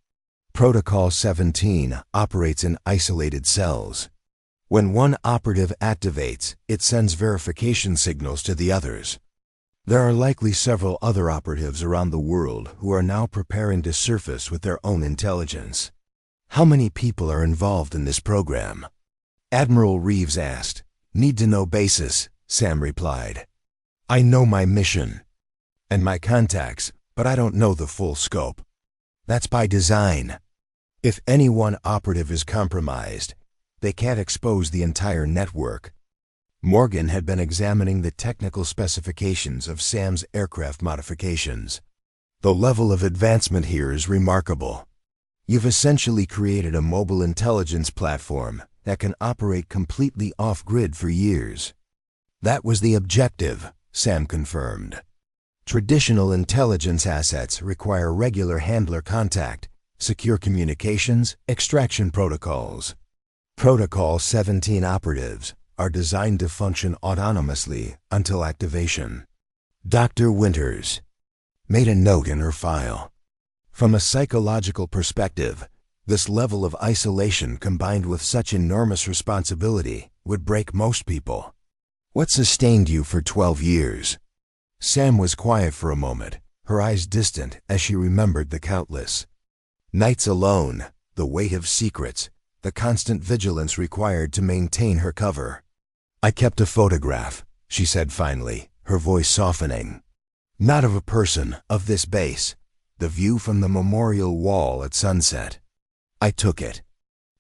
"Protocol 17 operates in isolated cells. When one operative activates, it sends verification signals to the others. There are likely several other operatives around the world who are now preparing to surface with their own intelligence." "How many people are involved in this program?" Admiral Reeves asked. "Need to know basis," Sam replied. "I know my mission and my contacts, but I don't know the full scope. That's by design. If any one operative is compromised, they can't expose the entire network." Morgan had been examining the technical specifications of Sam's aircraft modifications. "The level of advancement here is remarkable. You've essentially created a mobile intelligence platform that can operate completely off-grid for years." "That was the objective," Sam confirmed. "Traditional intelligence assets require regular handler contact, secure communications, extraction protocols. Protocol 17 operatives are designed to function autonomously until activation." Dr. Winters made a note in her file. "From a psychological perspective, this level of isolation combined with such enormous responsibility would break most people. What sustained you for 12 years?" Sam was quiet for a moment, her eyes distant as she remembered the countless nights alone, the weight of secrets, the constant vigilance required to maintain her cover. "I kept a photograph," she said finally, her voice softening. "Not of a person, of this base, the view from the memorial wall at sunset. I took it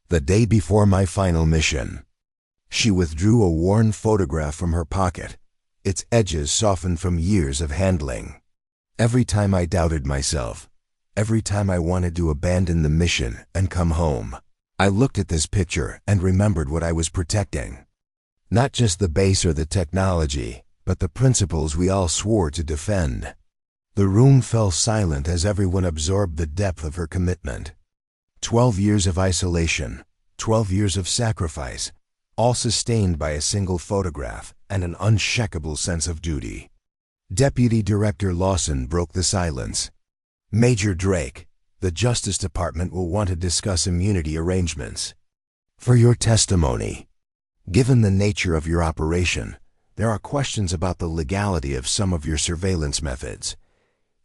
the day before my final mission." She withdrew a worn photograph from her pocket, its edges softened from years of handling. "Every time I doubted myself, every time I wanted to abandon the mission and come home, I looked at this picture and remembered what I was protecting. Not just the base or the technology, but the principles we all swore to defend." The room fell silent as everyone absorbed the depth of her commitment. 12 years of isolation, 12 years of sacrifice, all sustained by a single photograph and an unshakable sense of duty. Deputy Director Lawson broke the silence. "Major Drake, the Justice Department will want to discuss immunity arrangements for your testimony. Given the nature of your operation, there are questions about the legality of some of your surveillance methods."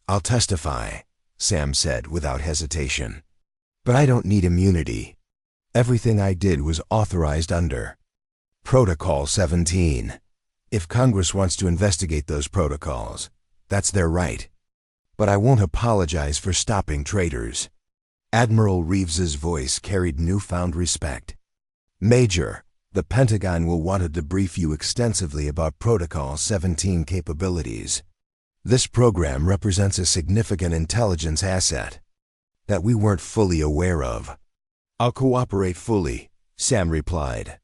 "I'll testify," Sam said without hesitation. "But I don't need immunity. Everything I did was authorized under Protocol 17. If Congress wants to investigate those protocols, that's their right. But I won't apologize for stopping traitors. Admiral Reeves's voice carried newfound respect. Major, the Pentagon will want to debrief you extensively about Protocol 17 capabilities. This program represents a significant intelligence asset that we weren't fully aware of. I'll cooperate fully, Sam replied.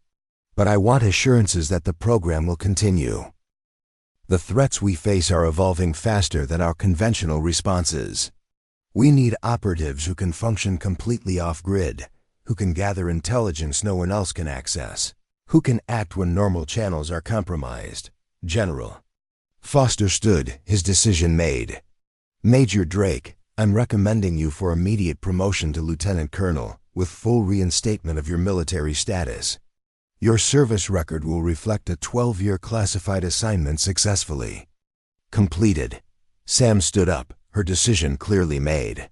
But I want assurances that the program will continue. The threats we face are evolving faster than our conventional responses. We need operatives who can function completely off-grid, who can gather intelligence no one else can access, who can act when normal channels are compromised. General. Foster stood, his decision made. Major Drake, I'm recommending you for immediate promotion to Lieutenant Colonel, with full reinstatement of your military status. Your service record will reflect a 12-year classified assignment successfully completed. Sam stood up, her decision clearly made.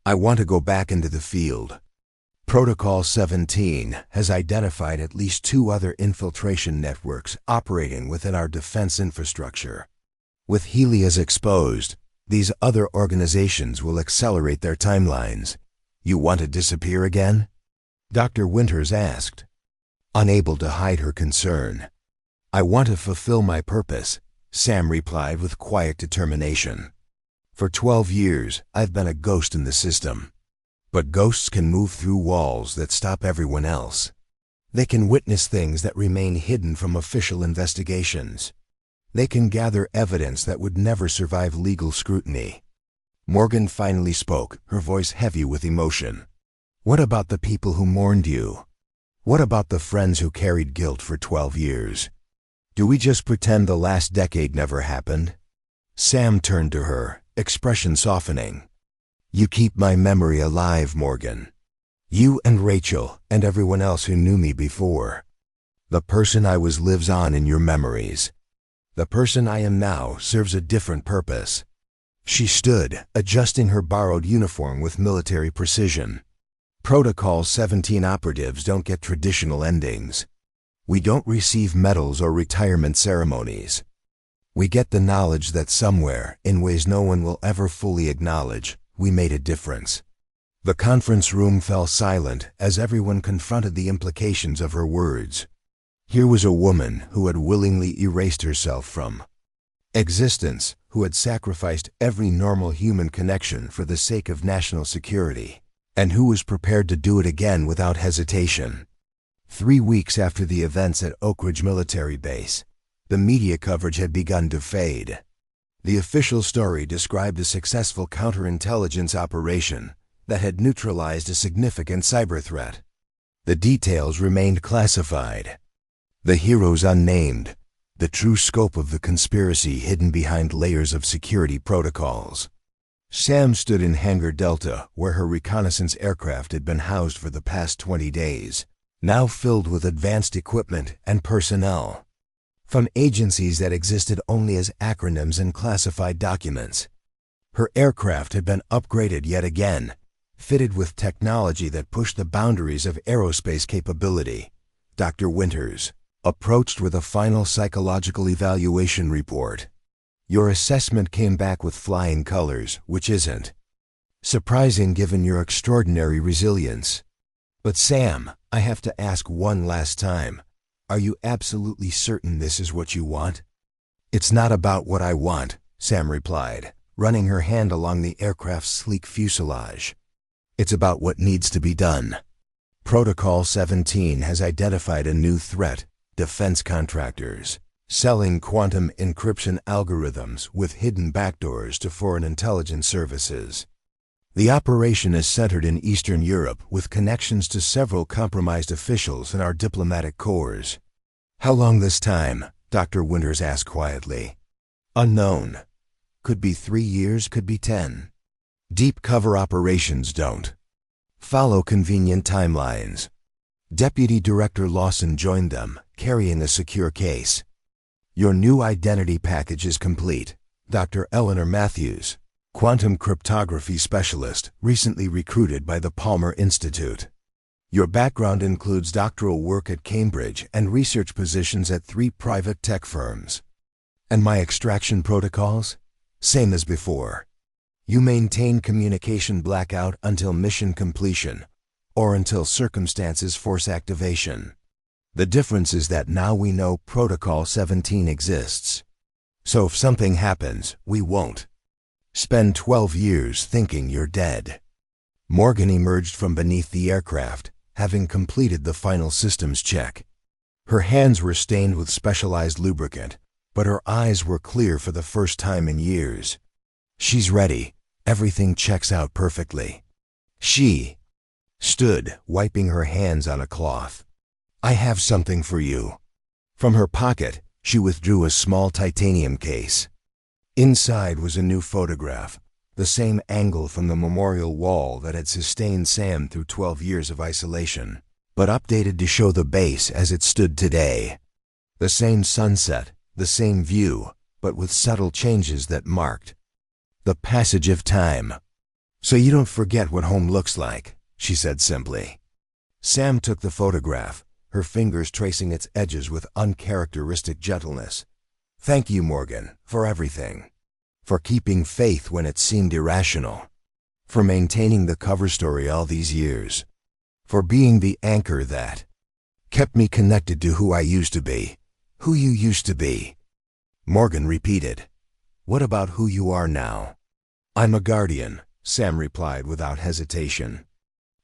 I want to go back into the field. Protocol 17 has identified at least 2 other infiltration networks operating within our defense infrastructure. With Helios exposed, these other organizations will accelerate their timelines. You want to disappear again? Dr. Winters asked, unable to hide her concern. I want to fulfill my purpose, Sam replied with quiet determination. For 12 years, I've been a ghost in the system. But ghosts can move through walls that stop everyone else. They can witness things that remain hidden from official investigations. They can gather evidence that would never survive legal scrutiny. Morgan finally spoke, her voice heavy with emotion. What about the people who mourned you? What about the friends who carried guilt for 12 years? Do we just pretend the last decade never happened? Sam turned to her, expression softening. You keep my memory alive, Morgan. You and Rachel and everyone else who knew me before. The person I was lives on in your memories. The person I am now serves a different purpose. She stood, adjusting her borrowed uniform with military precision. Protocol 17 operatives don't get traditional endings. We don't receive medals or retirement ceremonies. We get the knowledge that somewhere, in ways no one will ever fully acknowledge, we made a difference. The conference room fell silent as everyone confronted the implications of her words. Here was a woman who had willingly erased herself from existence, who had sacrificed every normal human connection for the sake of national security, and who was prepared to do it again without hesitation. 3 weeks after the events at Oakridge Military Base, the media coverage had begun to fade. The official story described a successful counterintelligence operation that had neutralized a significant cyber threat. The details remained classified. The heroes unnamed, the true scope of the conspiracy hidden behind layers of security protocols. Sam stood in Hangar Delta, where her reconnaissance aircraft had been housed for the past 20 days, now filled with advanced equipment and personnel from agencies that existed only as acronyms and classified documents. Her aircraft had been upgraded yet again, fitted with technology that pushed the boundaries of aerospace capability. Dr. Winters approached with a final psychological evaluation report. Your assessment came back with flying colors, which isn't surprising given your extraordinary resilience. But Sam, I have to ask one last time. Are you absolutely certain this is what you want? It's not about what I want, Sam replied, running her hand along the aircraft's sleek fuselage. It's about what needs to be done. Protocol 17 has identified a new threat: defense contractors selling quantum encryption algorithms with hidden backdoors to foreign intelligence services. The operation is centered in Eastern Europe with connections to several compromised officials in our diplomatic corps. How long this time? Dr. Winters asked quietly. Unknown. Could be 3 years, could be 10. Deep cover operations don't follow convenient timelines. Deputy Director Lawson joined them, carrying a secure case. Your new identity package is complete. Dr. Eleanor Matthews, quantum cryptography specialist, recently recruited by the Palmer Institute. Your background includes doctoral work at Cambridge and research positions at 3 private tech firms. And my extraction protocols? Same as before. You maintain communication blackout until mission completion, or until circumstances force activation. The difference is that now we know Protocol 17 exists. So if something happens, we won't spend 12 years thinking you're dead. Morgan emerged from beneath the aircraft, having completed the final systems check. Her hands were stained with specialized lubricant, but her eyes were clear for the first time in years. She's ready. Everything checks out perfectly. She stood, wiping her hands on a cloth. I have something for you. From her pocket, she withdrew a small titanium case. Inside was a new photograph, the same angle from the memorial wall that had sustained Sam through 12 years of isolation, but updated to show the base as it stood today. The same sunset, the same view, but with subtle changes that marked the passage of time. So you don't forget what home looks like, she said simply. Sam took the photograph, her fingers tracing its edges with uncharacteristic gentleness. Thank you, Morgan, for everything. For keeping faith when it seemed irrational. For maintaining the cover story all these years. For being the anchor that kept me connected to who I used to be. Who you used to be. Morgan repeated. What about who you are now? I'm a guardian, Sam replied without hesitation.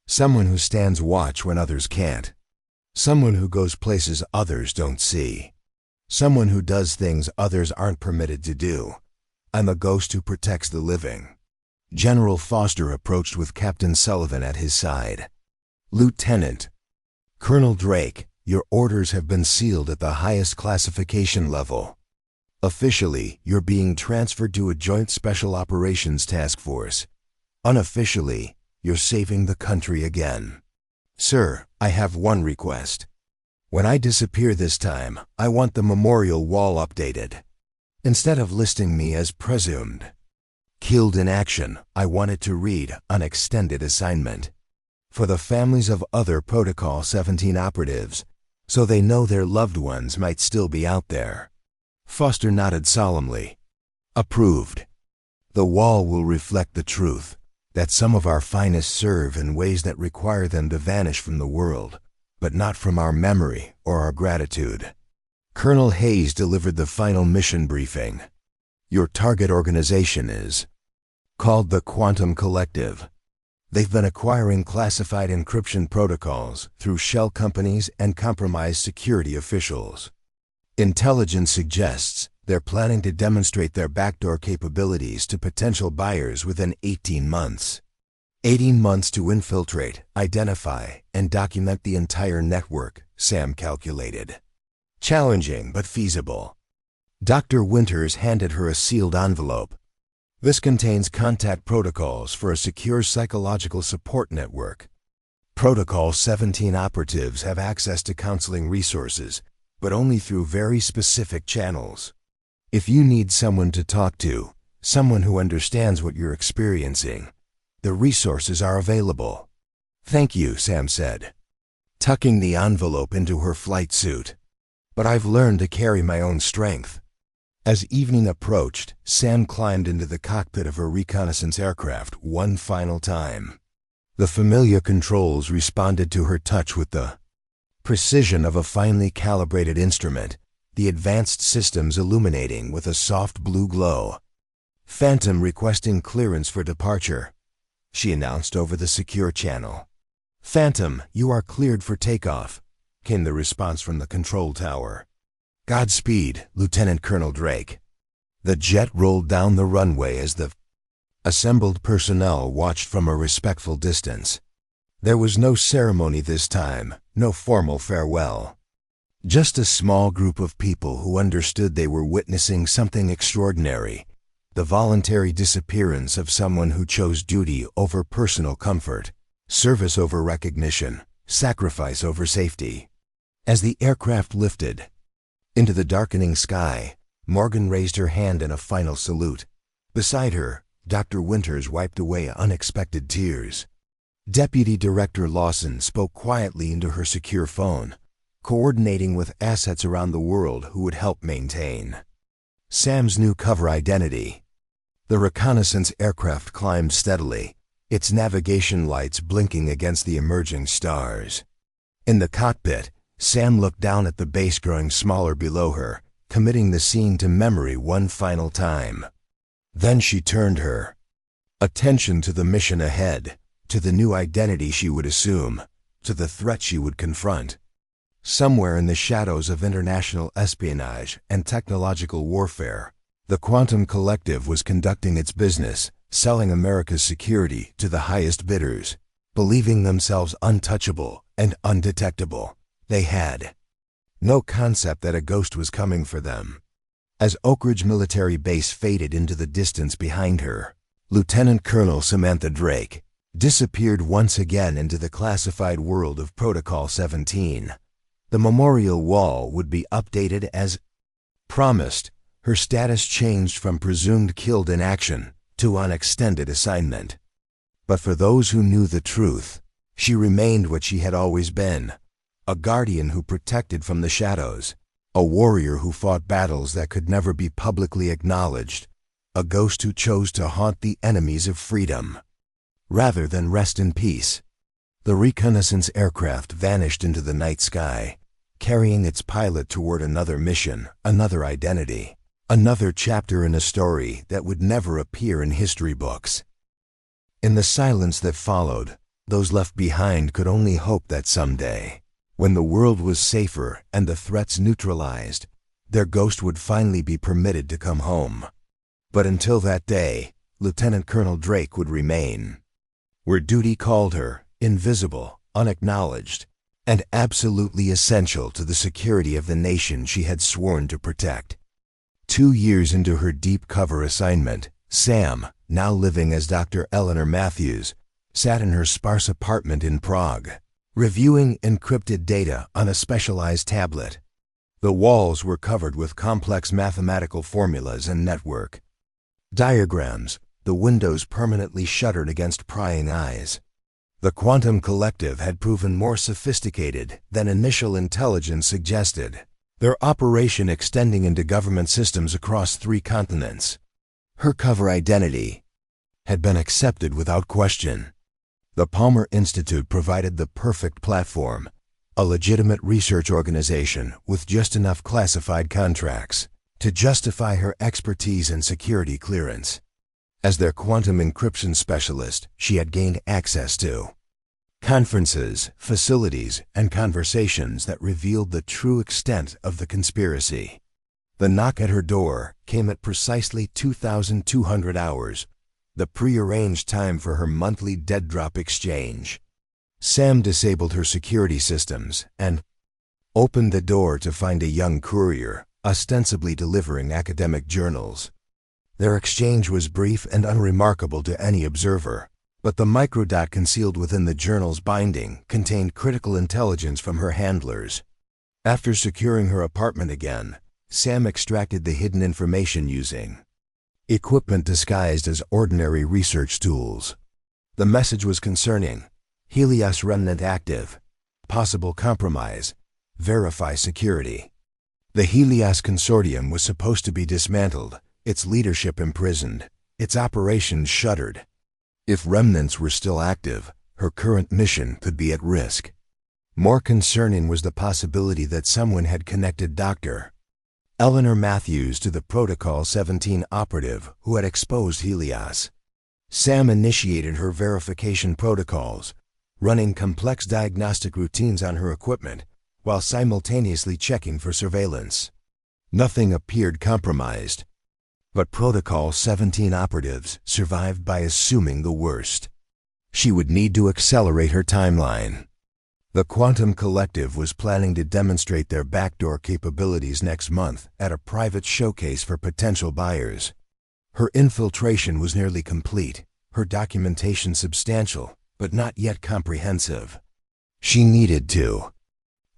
Someone who stands watch when others can't. Someone who goes places others don't see. Someone who does things others aren't permitted to do. I'm a ghost who protects the living. General Foster approached with Captain Sullivan at his side. Lieutenant Colonel Drake, your orders have been sealed at the highest classification level. Officially, you're being transferred to a Joint Special Operations Task Force. Unofficially, you're saving the country again. Sir, I have one request. When I disappear this time, I want the memorial wall updated. Instead of listing me as presumed killed in action, I want it to read on extended assignment. For the families of other Protocol 17 operatives, so they know their loved ones might still be out there. Foster nodded solemnly. Approved. The wall will reflect the truth that some of our finest serve in ways that require them to vanish from the world, but not from our memory or our gratitude. Colonel Hayes delivered the final mission briefing. Your target organization is called the Quantum Collective. They've been acquiring classified encryption protocols through shell companies and compromised security officials. Intelligence suggests they're planning to demonstrate their backdoor capabilities to potential buyers within 18 months. 18 months to infiltrate, identify, and document the entire network, Sam calculated. Challenging but feasible. Dr. Winters handed her a sealed envelope. This contains contact protocols for a secure psychological support network. Protocol 17 operatives have access to counseling resources, but only through very specific channels. If you need someone to talk to, someone who understands what you're experiencing, the resources are available. Thank you, Sam said, tucking the envelope into her flight suit. But I've learned to carry my own strength. As evening approached, Sam climbed into the cockpit of her reconnaissance aircraft one final time. The familiar controls responded to her touch with the precision of a finely calibrated instrument, the advanced systems illuminating with a soft blue glow. Phantom requesting clearance for departure, she announced over the secure channel. Phantom, you are cleared for takeoff, came the response from the control tower. Godspeed, Lieutenant Colonel Drake. The jet rolled down the runway as the assembled personnel watched from a respectful distance. There was no ceremony this time, no formal farewell. Just a small group of people who understood they were witnessing something extraordinary, the voluntary disappearance of someone who chose duty over personal comfort, service over recognition, sacrifice over safety. As the aircraft lifted into the darkening sky, Morgan raised her hand in a final salute. Beside her, Dr. Winters wiped away unexpected tears. Deputy Director Lawson spoke quietly into her secure phone, coordinating with assets around the world who would help maintain Sam's new cover identity. The reconnaissance aircraft climbed steadily, its navigation lights blinking against the emerging stars. In the cockpit, Sam looked down at the base growing smaller below her, committing the scene to memory one final time. Then she turned her attention to the mission ahead, to the new identity she would assume, to the threat she would confront. Somewhere in the shadows of international espionage and technological warfare, the Quantum Collective was conducting its business, selling America's security to the highest bidders, believing themselves untouchable and undetectable. They had no concept that a ghost was coming for them. As Oakridge Military Base faded into the distance behind her, Lieutenant Colonel Samantha Drake disappeared once again into the classified world of Protocol 17. The memorial wall would be updated as promised. Her status changed from presumed killed in action to on extended assignment. But for those who knew the truth, she remained what she had always been, a guardian who protected from the shadows, a warrior who fought battles that could never be publicly acknowledged, a ghost who chose to haunt the enemies of freedom rather than rest in peace. The reconnaissance aircraft vanished into the night sky, carrying its pilot toward another mission, another identity, another chapter in a story that would never appear in history books. In the silence that followed, those left behind could only hope that someday, when the world was safer and the threats neutralized, their ghost would finally be permitted to come home. But until that day, Lieutenant Colonel Drake would remain where duty called her, invisible, unacknowledged, and absolutely essential to the security of the nation she had sworn to protect. 2 years into her deep cover assignment, Sam, now living as Dr. Eleanor Matthews, sat in her sparse apartment in Prague, reviewing encrypted data on a specialized tablet. The walls were covered with complex mathematical formulas and network diagrams, the windows permanently shuttered against prying eyes. The Quantum Collective had proven more sophisticated than initial intelligence suggested, their operation extending into government systems across 3 continents. Her cover identity had been accepted without question. The Palmer Institute provided the perfect platform, a legitimate research organization with just enough classified contracts to justify her expertise and security clearance. As their quantum encryption specialist, she had gained access to conferences, facilities, and conversations that revealed the true extent of the conspiracy. The knock at her door came at precisely 2,200 hours, the prearranged time for her monthly dead drop exchange. Sam disabled her security systems and opened the door to find a young courier, ostensibly delivering academic journals. Their exchange was brief and unremarkable to any observer, but the microdot concealed within the journal's binding contained critical intelligence from her handlers. After securing her apartment again, Sam extracted the hidden information using equipment disguised as ordinary research tools. The message was concerning Helios remnant active, possible compromise, verify security. The Helios Consortium was supposed to be dismantled, its leadership imprisoned, its operations shuttered. If remnants were still active, her current mission could be at risk. More concerning was the possibility that someone had connected Dr. Eleanor Matthews to the Protocol 17 operative who had exposed Helios. Sam initiated her verification protocols, running complex diagnostic routines on her equipment while simultaneously checking for surveillance. Nothing appeared compromised, but Protocol 17 operatives survived by assuming the worst. She would need to accelerate her timeline. The Quantum Collective was planning to demonstrate their backdoor capabilities next month at a private showcase for potential buyers. Her infiltration was nearly complete, her documentation substantial, but not yet comprehensive. She needed to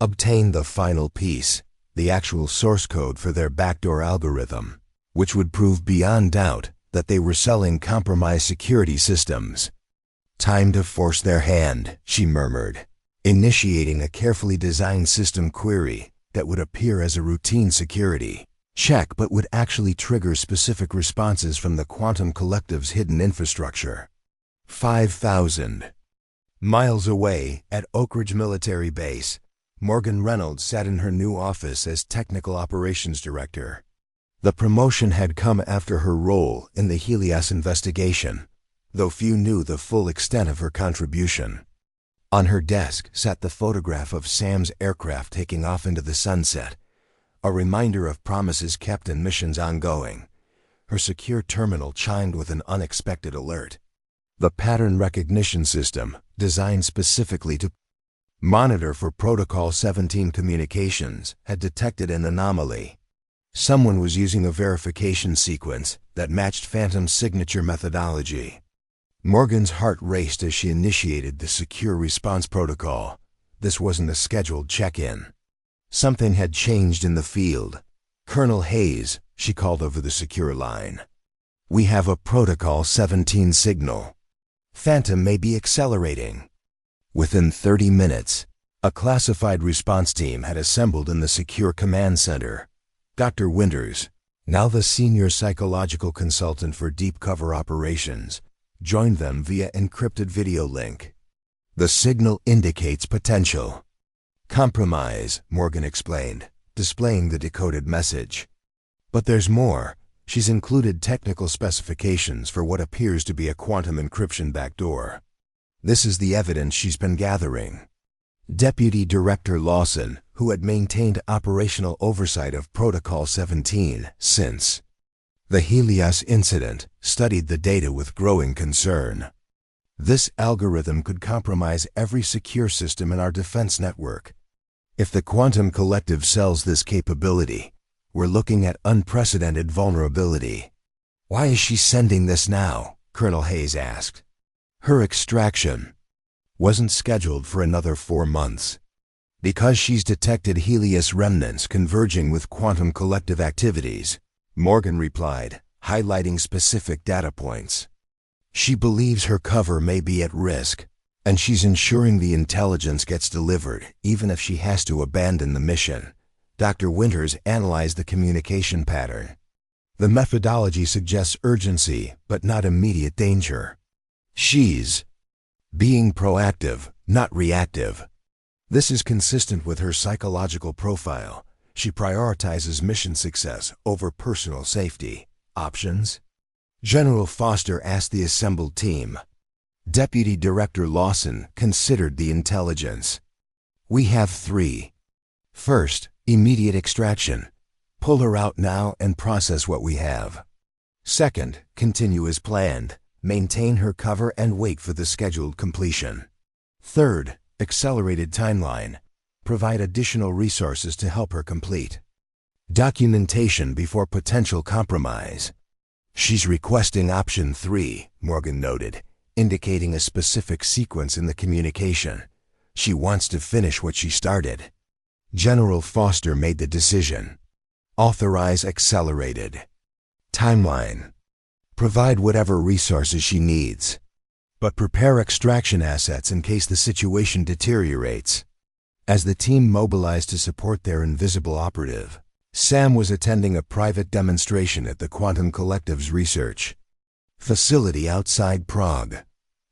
obtain the final piece, the actual source code for their backdoor algorithm, which would prove beyond doubt that they were selling compromised security systems. Time to force their hand, she murmured, initiating a carefully designed system query that would appear as a routine security Check, but would actually trigger specific responses from the quantum collective's hidden infrastructure. 5,000 miles away at Oakridge Military Base, Morgan Reynolds sat in her new office as Technical Operations Director. The promotion had come after her role in the Helios investigation, though few knew the full extent of her contribution. On her desk sat the photograph of Sam's aircraft taking off into the sunset, a reminder of promises kept and missions ongoing. Her secure terminal chimed with an unexpected alert. The pattern recognition system, designed specifically to monitor for Protocol 17 communications, had detected an anomaly. Someone was using a verification sequence that matched Phantom's signature methodology. Morgan's heart raced as she initiated the secure response protocol. This wasn't a scheduled check-in. Something had changed in the field. "Colonel Hayes," she called over the secure line. "We have a Protocol 17 signal. Phantom may be accelerating." Within 30 minutes, a classified response team had assembled in the secure command center. Dr. Winters, now the senior psychological consultant for deep cover operations, joined them via encrypted video link. "The signal indicates potential compromise," Morgan explained, displaying the decoded message. "But there's more. She's included technical specifications for what appears to be a quantum encryption backdoor. This is the evidence she's been gathering." Deputy Director Lawson, who had maintained operational oversight of Protocol 17 since the Helios incident, studied the data with growing concern. "This algorithm could compromise every secure system in our defense network. If the quantum collective sells this capability, we're looking at unprecedented vulnerability." "Why is she sending this now?" Colonel Hayes asked. "Her extraction wasn't scheduled for another 4 months. Because she's detected Helios remnants converging with quantum collective activities," Morgan replied, highlighting specific data points. "She believes her cover may be at risk, and she's ensuring the intelligence gets delivered, even if she has to abandon the mission." Dr. Winters analyzed the communication pattern. "The methodology suggests urgency, but not immediate danger. She's being proactive, not reactive. This is consistent with her psychological profile. She prioritizes mission success over personal safety." "Options?" General Foster asked the assembled team. Deputy Director Lawson considered the intelligence. "We have 3. First, immediate extraction. Pull her out now and process what we have. Second, continue as planned. Maintain her cover and wait for the scheduled completion. Third, accelerated timeline. Provide additional resources to help her complete. Documentation before potential compromise." "She's requesting option 3, Morgan noted, indicating a specific sequence in the communication. "She wants to finish what she started." General Foster made the decision. "Authorize accelerated timeline. Provide whatever resources she needs, but prepare extraction assets in case the situation deteriorates." As the team mobilized to support their invisible operative, Sam was attending a private demonstration at the Quantum Collective's research facility outside Prague.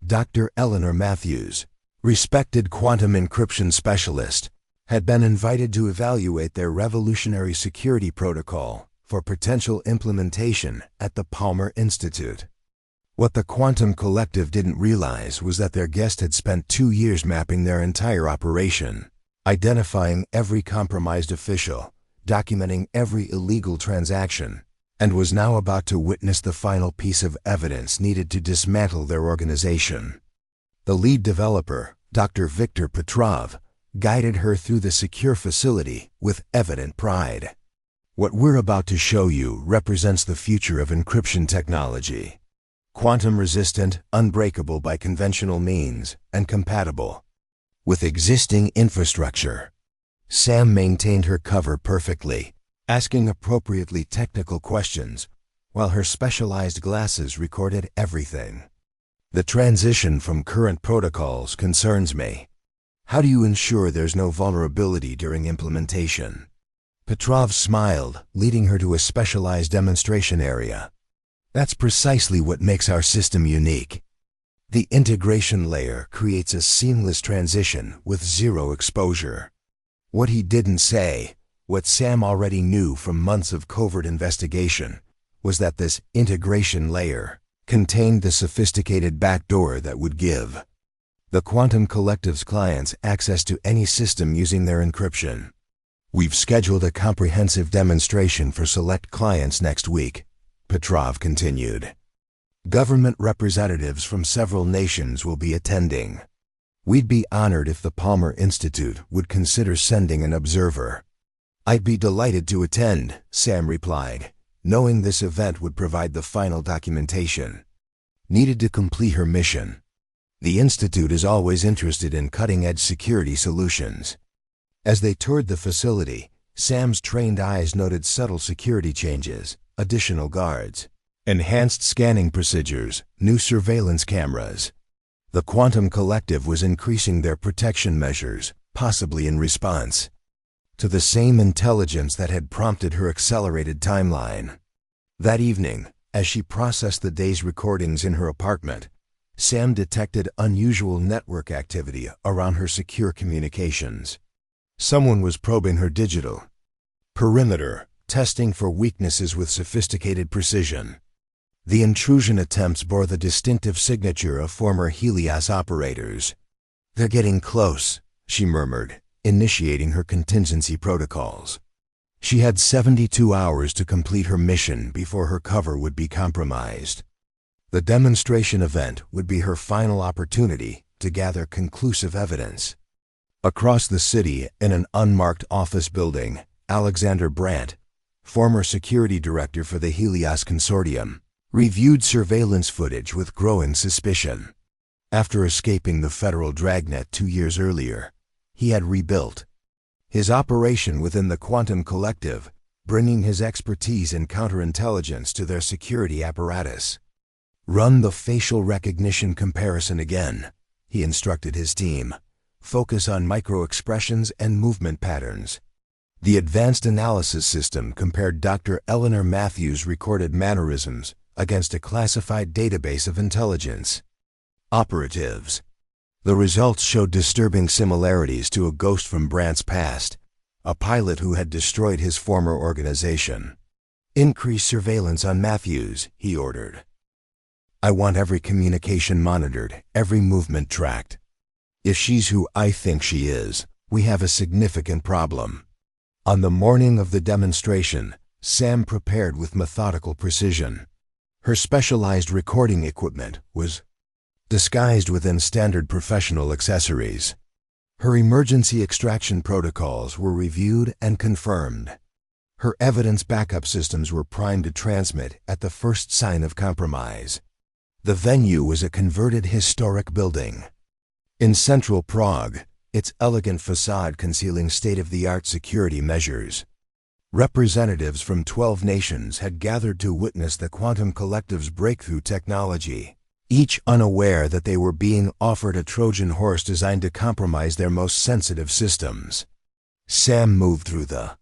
Dr. Eleanor Matthews, respected quantum encryption specialist, had been invited to evaluate their revolutionary security protocol for potential implementation at the Palmer Institute. What the Quantum Collective didn't realize was that their guest had spent 2 years mapping their entire operation, identifying every compromised official, documenting every illegal transaction, and was now about to witness the final piece of evidence needed to dismantle their organization. The lead developer, Dr. Viktor Petrov, guided her through the secure facility with evident pride. "What we're about to show you represents the future of encryption technology. Quantum-resistant, unbreakable by conventional means, and compatible with existing infrastructure." Sam maintained her cover perfectly, asking appropriately technical questions, while her specialized glasses recorded everything. "The transition from current protocols concerns me. How do you ensure there's no vulnerability during implementation?" Petrov smiled, leading her to a specialized demonstration area. That's precisely what makes our system unique. The integration layer creates a seamless transition with zero exposure. What he didn't say, what Sam already knew from months of covert investigation, was that this integration layer contained the sophisticated backdoor that would give the Quantum Collective's clients access to any system using their encryption. We've scheduled a comprehensive demonstration for select clients next week, Petrov continued. Government representatives from several nations will be attending. We'd be honored if the Palmer Institute would consider sending an observer. I'd be delighted to attend, Sam replied, knowing this event would provide the final documentation needed to complete her mission. The Institute is always interested in cutting-edge security solutions. As they toured the facility, Sam's trained eyes noted subtle security changes, additional guards, enhanced scanning procedures, new surveillance cameras. The Quantum Collective was increasing their protection measures, possibly in response to the same intelligence that had prompted her accelerated timeline. That evening, as she processed the day's recordings in her apartment, Sam detected unusual network activity around her secure communications. Someone was probing her digital perimeter, testing for weaknesses with sophisticated precision. The intrusion attempts bore the distinctive signature of former Helios operators. "They're getting close," she murmured, initiating her contingency protocols. She had 72 hours to complete her mission before her cover would be compromised. The demonstration event would be her final opportunity to gather conclusive evidence. Across the city, in an unmarked office building, Alexander Brandt, former security director for the Helios Consortium, reviewed surveillance footage with growing suspicion. After escaping the federal dragnet 2 years earlier, he had rebuilt his operation within the Quantum Collective, bringing his expertise in counterintelligence to their security apparatus. "Run the facial recognition comparison again," he instructed his team. "Focus on micro-expressions and movement patterns." The advanced analysis system compared Dr. Eleanor Matthews' recorded mannerisms against a classified database of intelligence operatives. The results showed disturbing similarities to a ghost from Brandt's past, a pilot who had destroyed his former organization. "Increase surveillance on Matthews," he ordered. "I want every communication monitored, every movement tracked. If she's who I think she is, we have a significant problem." On the morning of the demonstration, Sam prepared with methodical precision. Her specialized recording equipment was disguised within standard professional accessories. Her emergency extraction protocols were reviewed and confirmed. Her evidence backup systems were primed to transmit at the first sign of compromise. The venue was a converted historic building in central Prague, its elegant facade concealing state-of-the-art security measures. Representatives from 12 nations had gathered to witness the Quantum Collective's breakthrough technology, each unaware that they were being offered a Trojan horse designed to compromise their most sensitive systems. Sam moved through the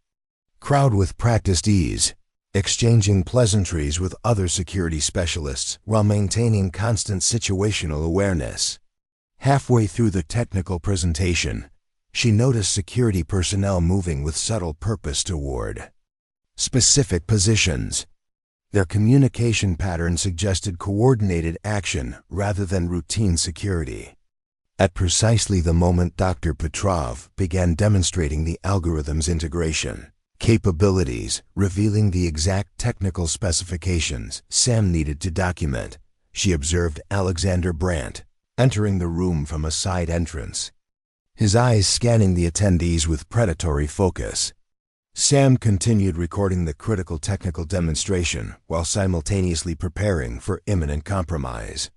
crowd with practiced ease, exchanging pleasantries with other security specialists while maintaining constant situational awareness. Halfway through the technical presentation, she noticed security personnel moving with subtle purpose toward specific positions. Their communication pattern suggested coordinated action rather than routine security. At precisely the moment Dr. Petrov began demonstrating the algorithm's integration capabilities, revealing the exact technical specifications Sam needed to document, she observed Alexander Brandt entering the room from a side entrance, his eyes scanning the attendees with predatory focus. Sam continued recording the critical technical demonstration while simultaneously preparing for imminent compromise.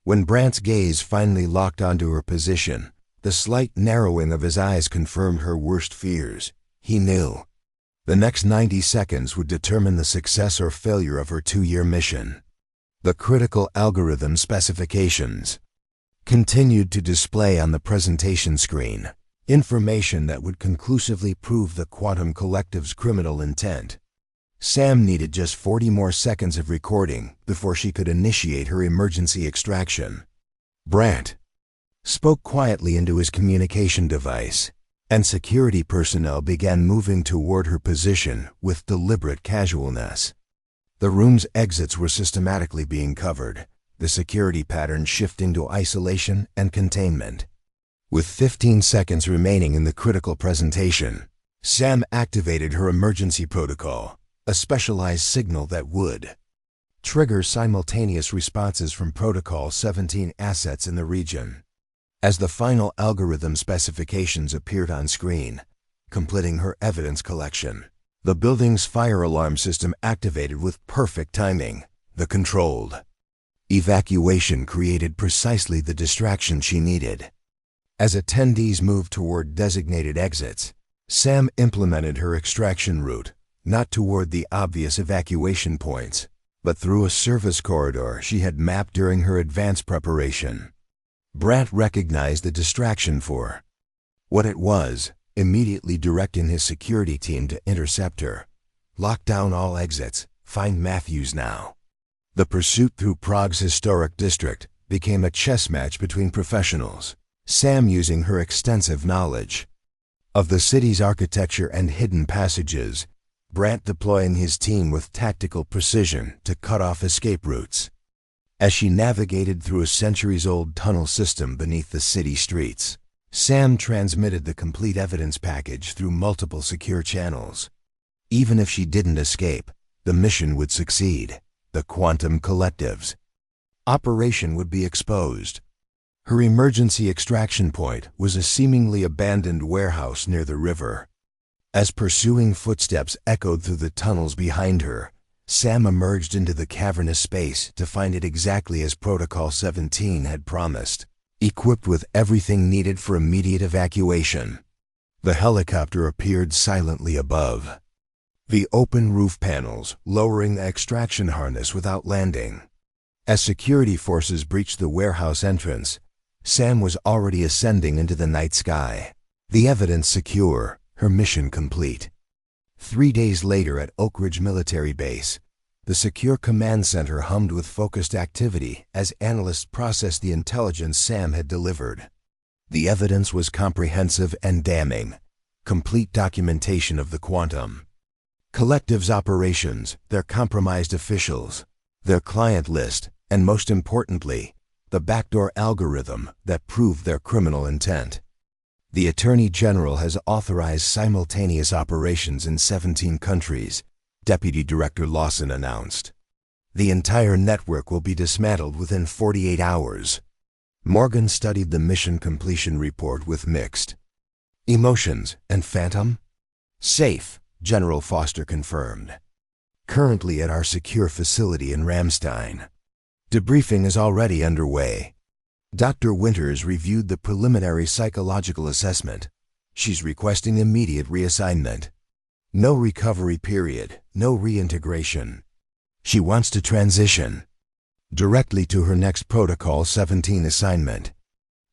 When Brandt's gaze finally locked onto her position, the slight narrowing of his eyes confirmed her worst fears. He knew the next 90 seconds would determine the success or failure of her 2-year mission. The critical algorithm specifications continued to display on the presentation screen. Information that would conclusively prove the Quantum Collective's criminal intent. Sam needed just 40 more seconds of recording before she could initiate her emergency extraction. Brandt spoke quietly into his communication device, and security personnel began moving toward her position with deliberate casualness. The room's exits were systematically being covered, the security pattern shifting to isolation and containment. With 15 seconds remaining in the critical presentation, Sam activated her emergency protocol, a specialized signal that would trigger simultaneous responses from Protocol 17 assets in the region. As the final algorithm specifications appeared on screen, completing her evidence collection, the building's fire alarm system activated with perfect timing. The controlled evacuation created precisely the distraction she needed. As attendees moved toward designated exits, Sam implemented her extraction route, not toward the obvious evacuation points, but through a service corridor she had mapped during her advance preparation. Brandt recognized the distraction for what it was, immediately directing his security team to intercept her. Lock down all exits, find Matthews now. The pursuit through Prague's historic district became a chess match between professionals, Sam using her extensive knowledge of the city's architecture and hidden passages, Brandt deploying his team with tactical precision to cut off escape routes. As she navigated through a centuries-old tunnel system beneath the city streets, Sam transmitted the complete evidence package through multiple secure channels. Even if she didn't escape, the mission would succeed. The Quantum Collective's operation would be exposed. Her emergency extraction point was a seemingly abandoned warehouse near the river. As pursuing footsteps echoed through the tunnels behind her, Sam emerged into the cavernous space to find it exactly as Protocol 17 had promised, equipped with everything needed for immediate evacuation. The helicopter appeared silently above the open roof panels, lowering the extraction harness without landing. As security forces breached the warehouse entrance, Sam was already ascending into the night sky. The evidence secure, her mission complete. 3 days later at Oakridge Military Base, the secure command center hummed with focused activity as analysts processed the intelligence Sam had delivered. The evidence was comprehensive and damning. Complete documentation of the Quantum Collective's operations, their compromised officials, their client list, and most importantly, the backdoor algorithm that proved their criminal intent. The Attorney General has authorized simultaneous operations in 17 countries, Deputy Director Lawson announced. The entire network will be dismantled within 48 hours. Morgan studied the mission completion report with mixed emotions. And Phantom? Safe, General Foster confirmed. Currently at our secure facility in Ramstein. Debriefing is already underway. Dr. Winters reviewed the preliminary psychological assessment. She's requesting immediate reassignment. No recovery period, no reintegration. She wants to transition directly to her next Protocol 17 assignment.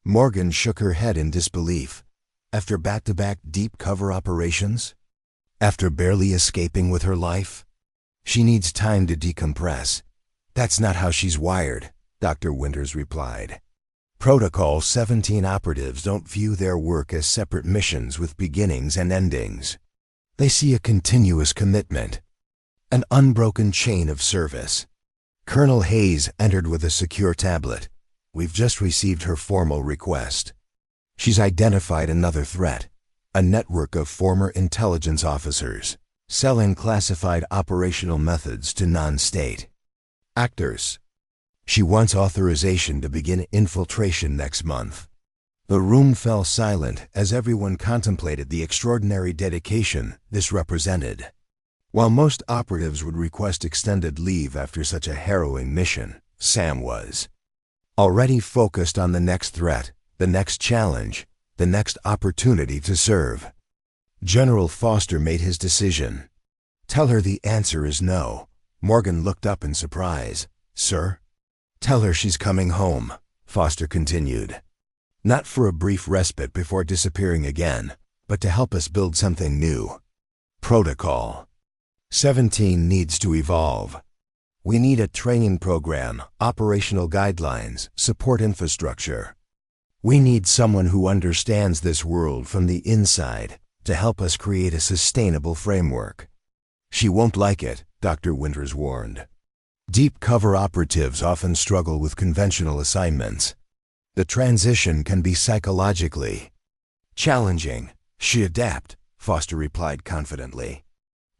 Morgan shook her head in disbelief. After back-to-back deep cover operations? After barely escaping with her life? She needs time to decompress. That's not how she's wired, Dr. Winters replied. Protocol 17 operatives don't view their work as separate missions with beginnings and endings. They see a continuous commitment, an unbroken chain of service. Colonel Hayes entered with a secure tablet. We've just received her formal request. She's identified another threat, a network of former intelligence officers, selling classified operational methods to non-state actors. She wants authorization to begin infiltration next month. The room fell silent as everyone contemplated the extraordinary dedication this represented. While most operatives would request extended leave after such a harrowing mission, Sam was already focused on the next threat, the next challenge, the next opportunity to serve. General Foster made his decision. Tell her the answer is no. Morgan looked up in surprise. Sir? Tell her she's coming home, Foster continued. Not for a brief respite before disappearing again, but to help us build something new. Protocol 17 needs to evolve. We need a training program, operational guidelines, support infrastructure. We need someone who understands this world from the inside to help us create a sustainable framework. She won't like it, Dr. Winters warned. Deep cover operatives often struggle with conventional assignments. The transition can be psychologically challenging. She adapt, Foster replied confidently.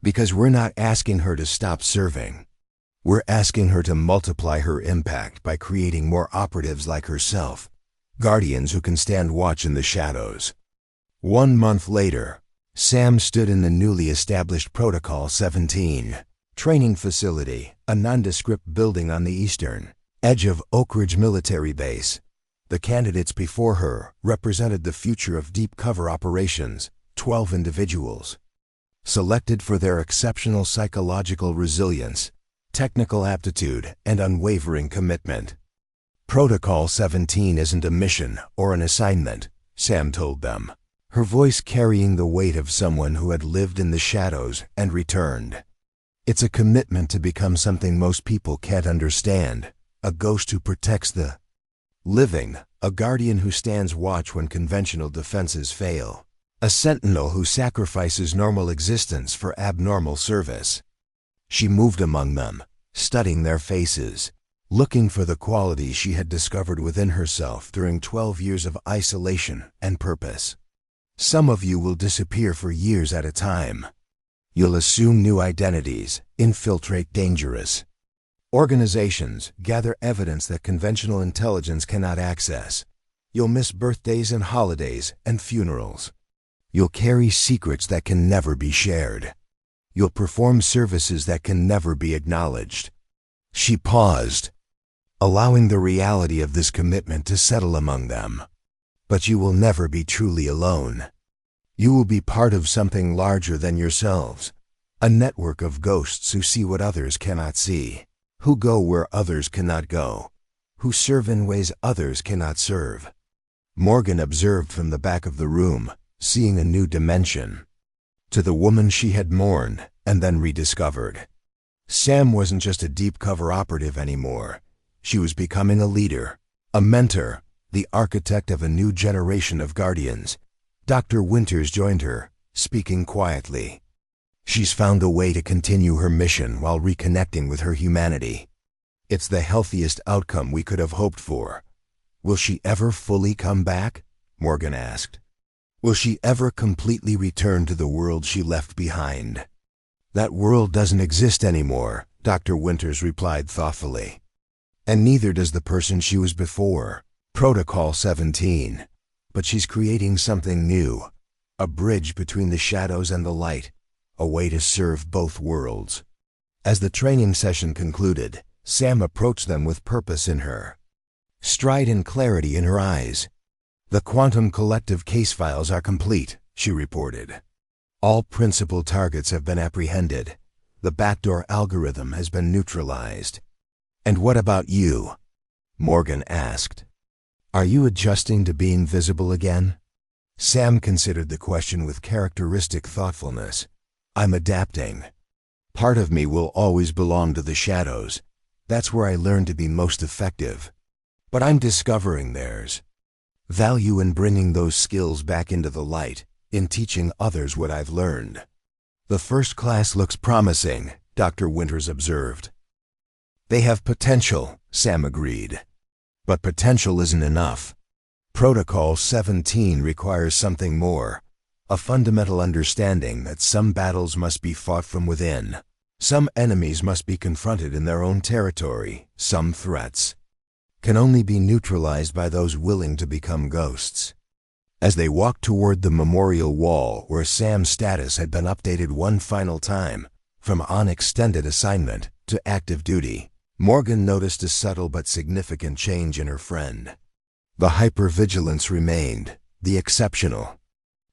Because we're not asking her to stop serving. We're asking her to multiply her impact by creating more operatives like herself, guardians who can stand watch in the shadows. 1 month later, Sam stood in the newly established Protocol 17 training facility, a nondescript building on the eastern edge of Oakridge Military Base. The candidates before her represented the future of deep cover operations, 12 individuals. Selected for their exceptional psychological resilience, technical aptitude, and unwavering commitment. Protocol 17 isn't a mission or an assignment, Sam told them, her voice carrying the weight of someone who had lived in the shadows and returned. It's a commitment to become something most people can't understand, a ghost who protects the living, a guardian who stands watch when conventional defenses fail, a sentinel who sacrifices normal existence for abnormal service. She moved among them, studying their faces, looking for the qualities she had discovered within herself during 12 years of isolation and purpose. Some of you will disappear for years at a time. You'll assume new identities, infiltrate dangerous organizations, gather evidence that conventional intelligence cannot access. You'll miss birthdays and holidays and funerals. You'll carry secrets that can never be shared. You'll perform services that can never be acknowledged. She paused, allowing the reality of this commitment to settle among them. But you will never be truly alone. You will be part of something larger than yourselves, a network of ghosts who see what others cannot see, who go where others cannot go, who serve in ways others cannot serve. Morgan observed from the back of the room, seeing a new dimension to the woman she had mourned and then rediscovered. Sam wasn't just a deep cover operative anymore. She was becoming a leader, a mentor, the architect of a new generation of guardians. Dr. Winters joined her, speaking quietly. She's found a way to continue her mission while reconnecting with her humanity. It's the healthiest outcome we could have hoped for. Will she ever fully come back? Morgan asked. Will she ever completely return to the world she left behind? That world doesn't exist anymore, Dr. Winters replied thoughtfully. And neither does the person she was before, Protocol 17. But she's creating something new, a bridge between the shadows and the light, a way to serve both worlds. As the training session concluded, Sam approached them with purpose in her, stride and clarity in her eyes. The Quantum Collective case files are complete, she reported. All principal targets have been apprehended. The backdoor algorithm has been neutralized. And what about you? Morgan asked. Are you adjusting to being visible again? Sam considered the question with characteristic thoughtfulness. I'm adapting. Part of me will always belong to the shadows. That's where I learn to be most effective. But I'm discovering there's value in bringing those skills back into the light, in teaching others what I've learned. The first class looks promising, Dr. Winters observed. They have potential, Sam agreed. But potential isn't enough. Protocol 17 requires something more, a fundamental understanding that some battles must be fought from within. Some enemies must be confronted in their own territory. Some threats can only be neutralized by those willing to become ghosts. As they walked toward the memorial wall where Sam's status had been updated one final time, from on extended assignment to active duty, Morgan noticed a subtle but significant change in her friend. The hypervigilance remained, the exceptional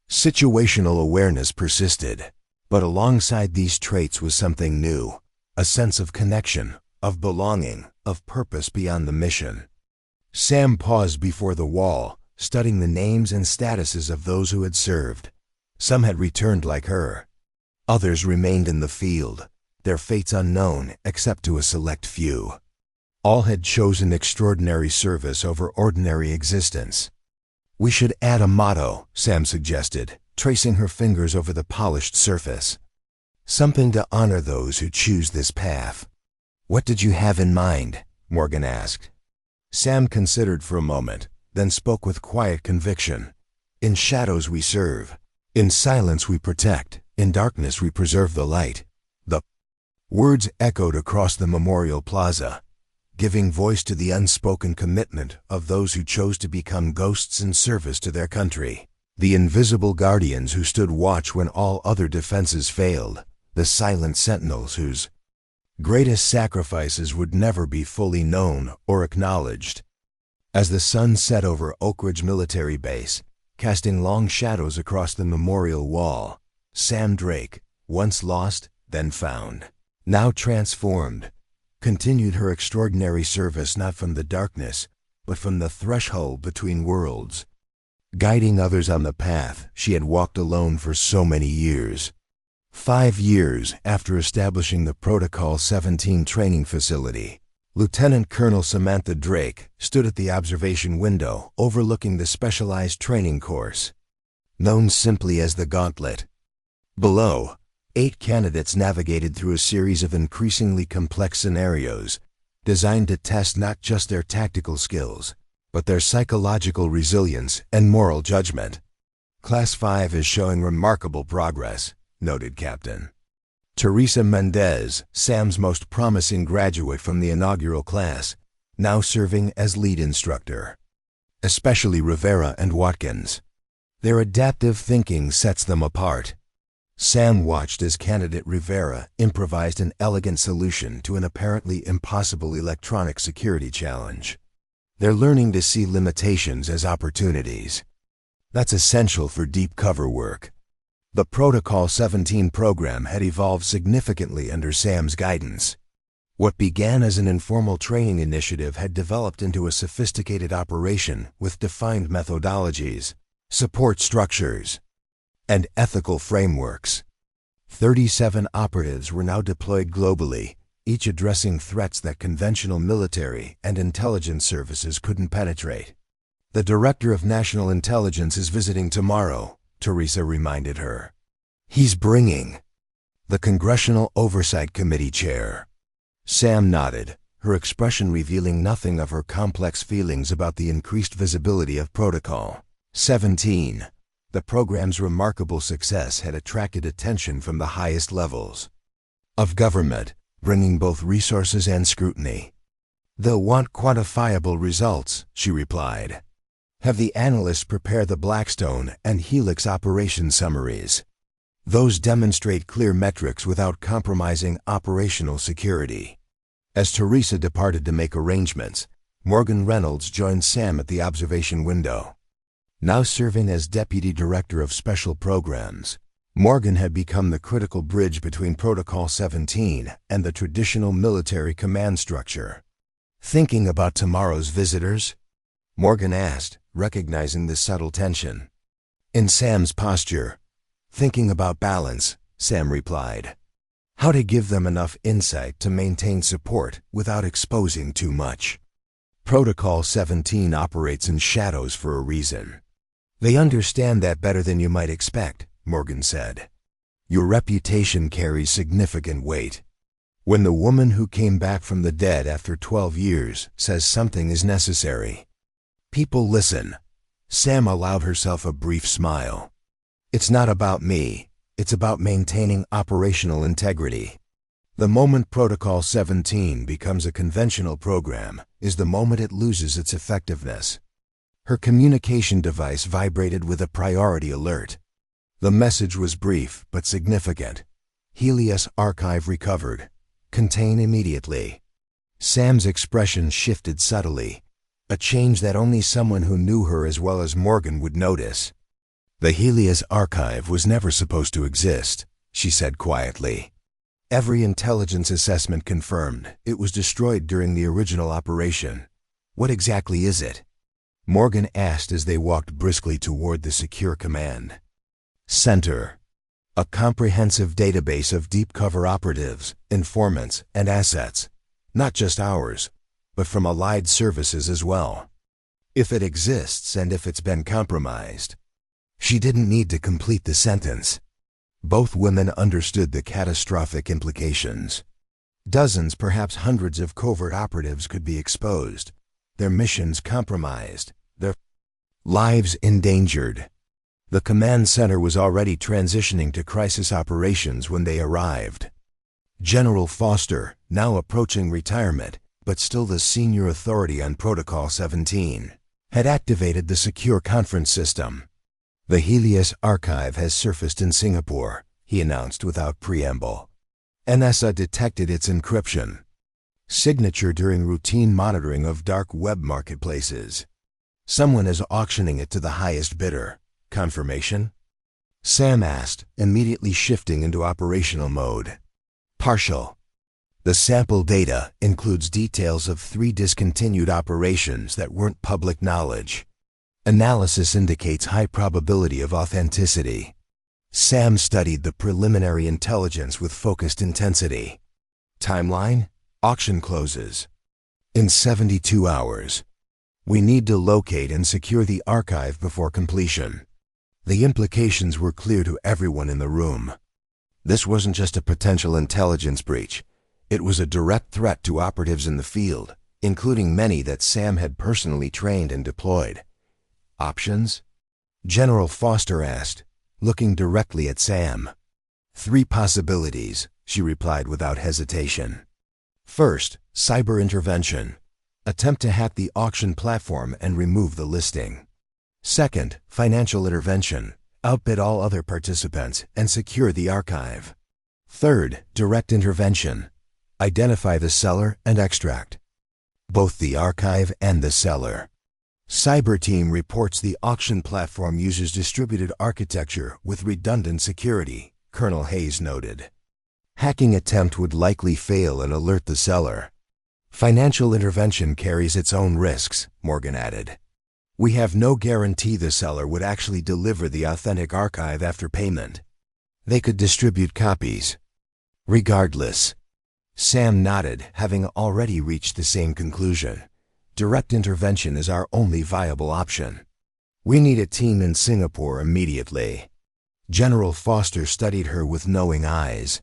situational awareness persisted, but alongside these traits was something new, a sense of connection, of belonging, of purpose beyond the mission. Sam paused before the wall, studying the names and statuses of those who had served. Some had returned like her. Others remained in the field, their fates unknown except to a select few. All had chosen extraordinary service over ordinary existence. "We should add a motto," Sam suggested, tracing her fingers over the polished surface. "Something to honor those who choose this path." "What did you have in mind?" Morgan asked. Sam considered for a moment, then spoke with quiet conviction. "In shadows we serve. In silence we protect. In darkness we preserve the light." The words echoed across the memorial plaza, giving voice to the unspoken commitment of those who chose to become ghosts in service to their country. The invisible guardians who stood watch when all other defenses failed. The silent sentinels whose greatest sacrifices would never be fully known or acknowledged. As the sun set over Oakridge Military Base, casting long shadows across the memorial wall, Sam Drake, once lost, then found, now transformed, continued her extraordinary service not from the darkness, but from the threshold between worlds, guiding others on the path she had walked alone for so many years. 5 years after establishing the Protocol 17 training facility, Lieutenant Colonel Samantha Drake stood at the observation window overlooking the specialized training course, known simply as the Gauntlet. Below, 8 candidates navigated through a series of increasingly complex scenarios designed to test not just their tactical skills, but their psychological resilience and moral judgment. "Class 5 is showing remarkable progress," noted Captain Teresa Mendez, Sam's most promising graduate from the inaugural class, now serving as lead instructor. "Especially Rivera and Watkins. Their adaptive thinking sets them apart." Sam watched as candidate Rivera improvised an elegant solution to an apparently impossible electronic security challenge. "They're learning to see limitations as opportunities. That's essential for deep cover work." The Protocol 17 program had evolved significantly under Sam's guidance. What began as an informal training initiative had developed into a sophisticated operation with defined methodologies, support structures, and ethical frameworks. 37 operatives were now deployed globally, each addressing threats that conventional military and intelligence services couldn't penetrate. "The Director of National Intelligence is visiting tomorrow," Teresa reminded her. "He's bringing the Congressional Oversight Committee chair." Sam nodded, her expression revealing nothing of her complex feelings about the increased visibility of Protocol 17. The program's remarkable success had attracted attention from the highest levels of government, bringing both resources and scrutiny. "They'll want quantifiable results," she replied. "Have the analysts prepare the Blackstone and Helix operation summaries. Those demonstrate clear metrics without compromising operational security." As Teresa departed to make arrangements, Morgan Reynolds joined Sam at the observation window. Now serving as Deputy Director of Special Programs, Morgan had become the critical bridge between Protocol 17 and the traditional military command structure. "Thinking about tomorrow's visitors?" Morgan asked, recognizing the subtle tension in Sam's posture. "Thinking about balance," Sam replied. "How to give them enough insight to maintain support without exposing too much. Protocol 17 operates in shadows for a reason." "They understand that better than you might expect," Morgan said. "Your reputation carries significant weight. When the woman who came back from the dead after 12 years says something is necessary, people listen." Sam allowed herself a brief smile. "It's not about me. It's about maintaining operational integrity. The moment Protocol 17 becomes a conventional program is the moment it loses its effectiveness." Her communication device vibrated with a priority alert. The message was brief but significant. "Helios archive recovered. Contain immediately." Sam's expression shifted subtly, a change that only someone who knew her as well as Morgan would notice. "The Helios archive was never supposed to exist," she said quietly. "Every intelligence assessment confirmed it was destroyed during the original operation. What exactly is it?" Morgan asked as they walked briskly toward the secure command center. A comprehensive database of deep cover operatives, informants, and assets. Not just ours, but from allied services as well. If it exists and if it's been compromised. She didn't need to complete the sentence. Both women understood the catastrophic implications. Dozens, perhaps hundreds of covert operatives could be exposed, their missions compromised, their lives endangered. The command center was already transitioning to crisis operations when they arrived. General Foster, now approaching retirement, but still the senior authority on Protocol 17, had activated the secure conference system. The Helios archive has surfaced in Singapore, he announced without preamble. NSA detected its encryption signature during routine monitoring of dark web marketplaces. Someone is auctioning it to the highest bidder. Confirmation? Sam asked, immediately shifting into operational mode. Partial. The sample data includes details of 3 discontinued operations that weren't public knowledge. Analysis indicates high probability of authenticity. Sam studied the preliminary intelligence with focused intensity. Timeline? Auction closes in 72 hours. We need to locate and secure the archive before completion. The implications were clear to everyone in the room. This wasn't just a potential intelligence breach. It was a direct threat to operatives in the field, including many that Sam had personally trained and deployed. Options? General Foster asked, looking directly at Sam. 3 possibilities, she replied without hesitation. First, cyber intervention. Attempt to hack the auction platform and remove the listing. Second, financial intervention. Outbid all other participants and secure the archive. Third, direct intervention. Identify the seller and extract both the archive and the seller. Cyber team reports the auction platform uses distributed architecture with redundant security, Colonel Hayes noted. Hacking attempt would likely fail and alert the seller. Financial intervention carries its own risks, Morgan added. We have no guarantee the seller would actually deliver the authentic archive after payment. They could distribute copies. Regardless. Sam nodded, having already reached the same conclusion. Direct intervention is our only viable option. We need a team in Singapore immediately. General Foster studied her with knowing eyes.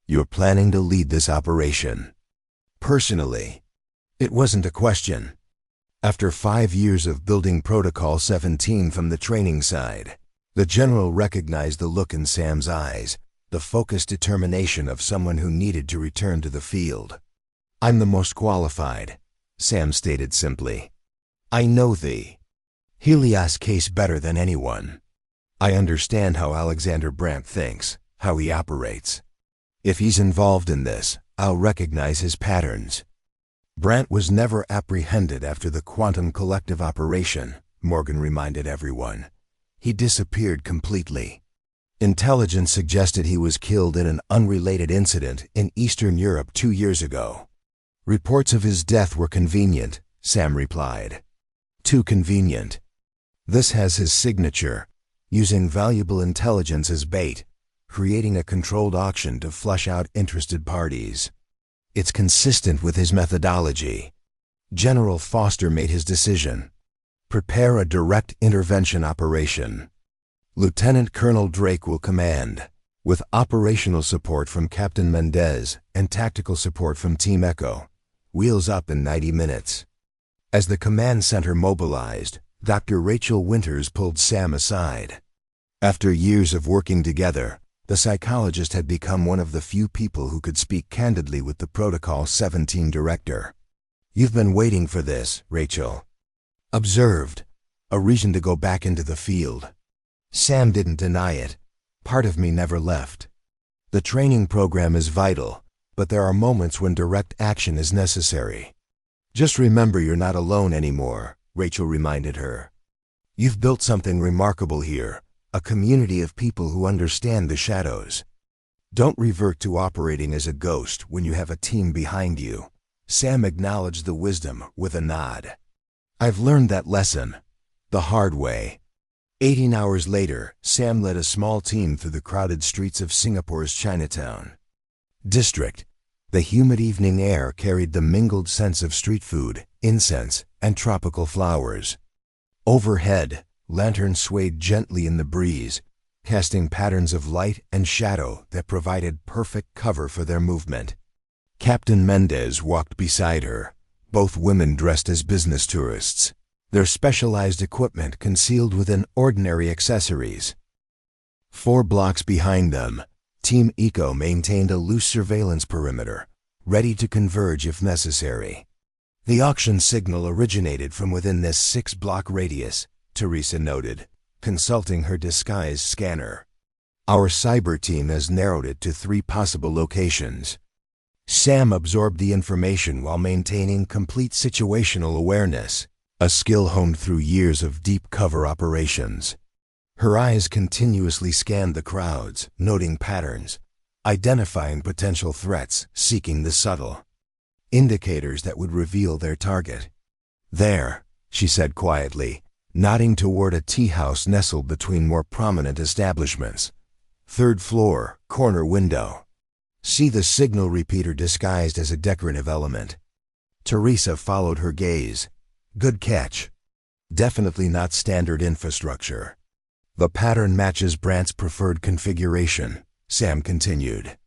You're planning to lead this operation. Personally. It wasn't a question. After 5 years of building Protocol 17 from the training side, the general recognized the look in Sam's eyes, the focused determination of someone who needed to return to the field. I'm the most qualified, Sam stated simply. I know the Helios case better than anyone. I understand how Alexander Brandt thinks, how he operates. If he's involved in this, I'll recognize his patterns. Brandt was never apprehended after the Quantum Collective operation, Morgan reminded everyone. He disappeared completely. Intelligence suggested he was killed in an unrelated incident in Eastern Europe 2 years ago. Reports of his death were convenient, Sam replied. Too convenient. This has his signature, using valuable intelligence as bait, creating a controlled auction to flush out interested parties. It's consistent with his methodology. General Foster made his decision. Prepare a direct intervention operation. Lieutenant Colonel Drake will command, with operational support from Captain Mendez and tactical support from Team Echo. Wheels up in 90 minutes. As the command center mobilized, Dr. Rachel Winters pulled Sam aside. After years of working together, the psychologist had become one of the few people who could speak candidly with the Protocol 17 director. You've been waiting for this, Rachel observed. A reason to go back into the field. Sam didn't deny it. Part of me never left. The training program is vital, but there are moments when direct action is necessary. Just remember you're not alone anymore, Rachel reminded her. You've built something remarkable here, a community of people who understand the shadows. Don't revert to operating as a ghost when you have a team behind you. Sam acknowledged the wisdom with a nod. I've learned that lesson the hard way. 18 hours later, Sam led a small team through the crowded streets of Singapore's Chinatown district. The humid evening air carried the mingled scents of street food, incense, and tropical flowers. Overhead, lanterns swayed gently in the breeze, casting patterns of light and shadow that provided perfect cover for their movement. Captain Mendez walked beside her, both women dressed as business tourists, their specialized equipment concealed within ordinary accessories. 4 blocks behind them, Team Eco maintained a loose surveillance perimeter, ready to converge if necessary. The auction signal originated from within this 6-block radius, Teresa noted, consulting her disguised scanner. Our cyber team has narrowed it to 3 possible locations. Sam absorbed the information while maintaining complete situational awareness, a skill honed through years of deep cover operations. Her eyes continuously scanned the crowds, noting patterns, identifying potential threats, seeking the subtle indicators that would reveal their target. There, she said quietly, nodding toward a tea house nestled between more prominent establishments. 3rd floor, corner window. See the signal repeater disguised as a decorative element. Teresa followed her gaze. Good catch. Definitely not standard infrastructure. The pattern matches Brandt's preferred configuration, Sam continued.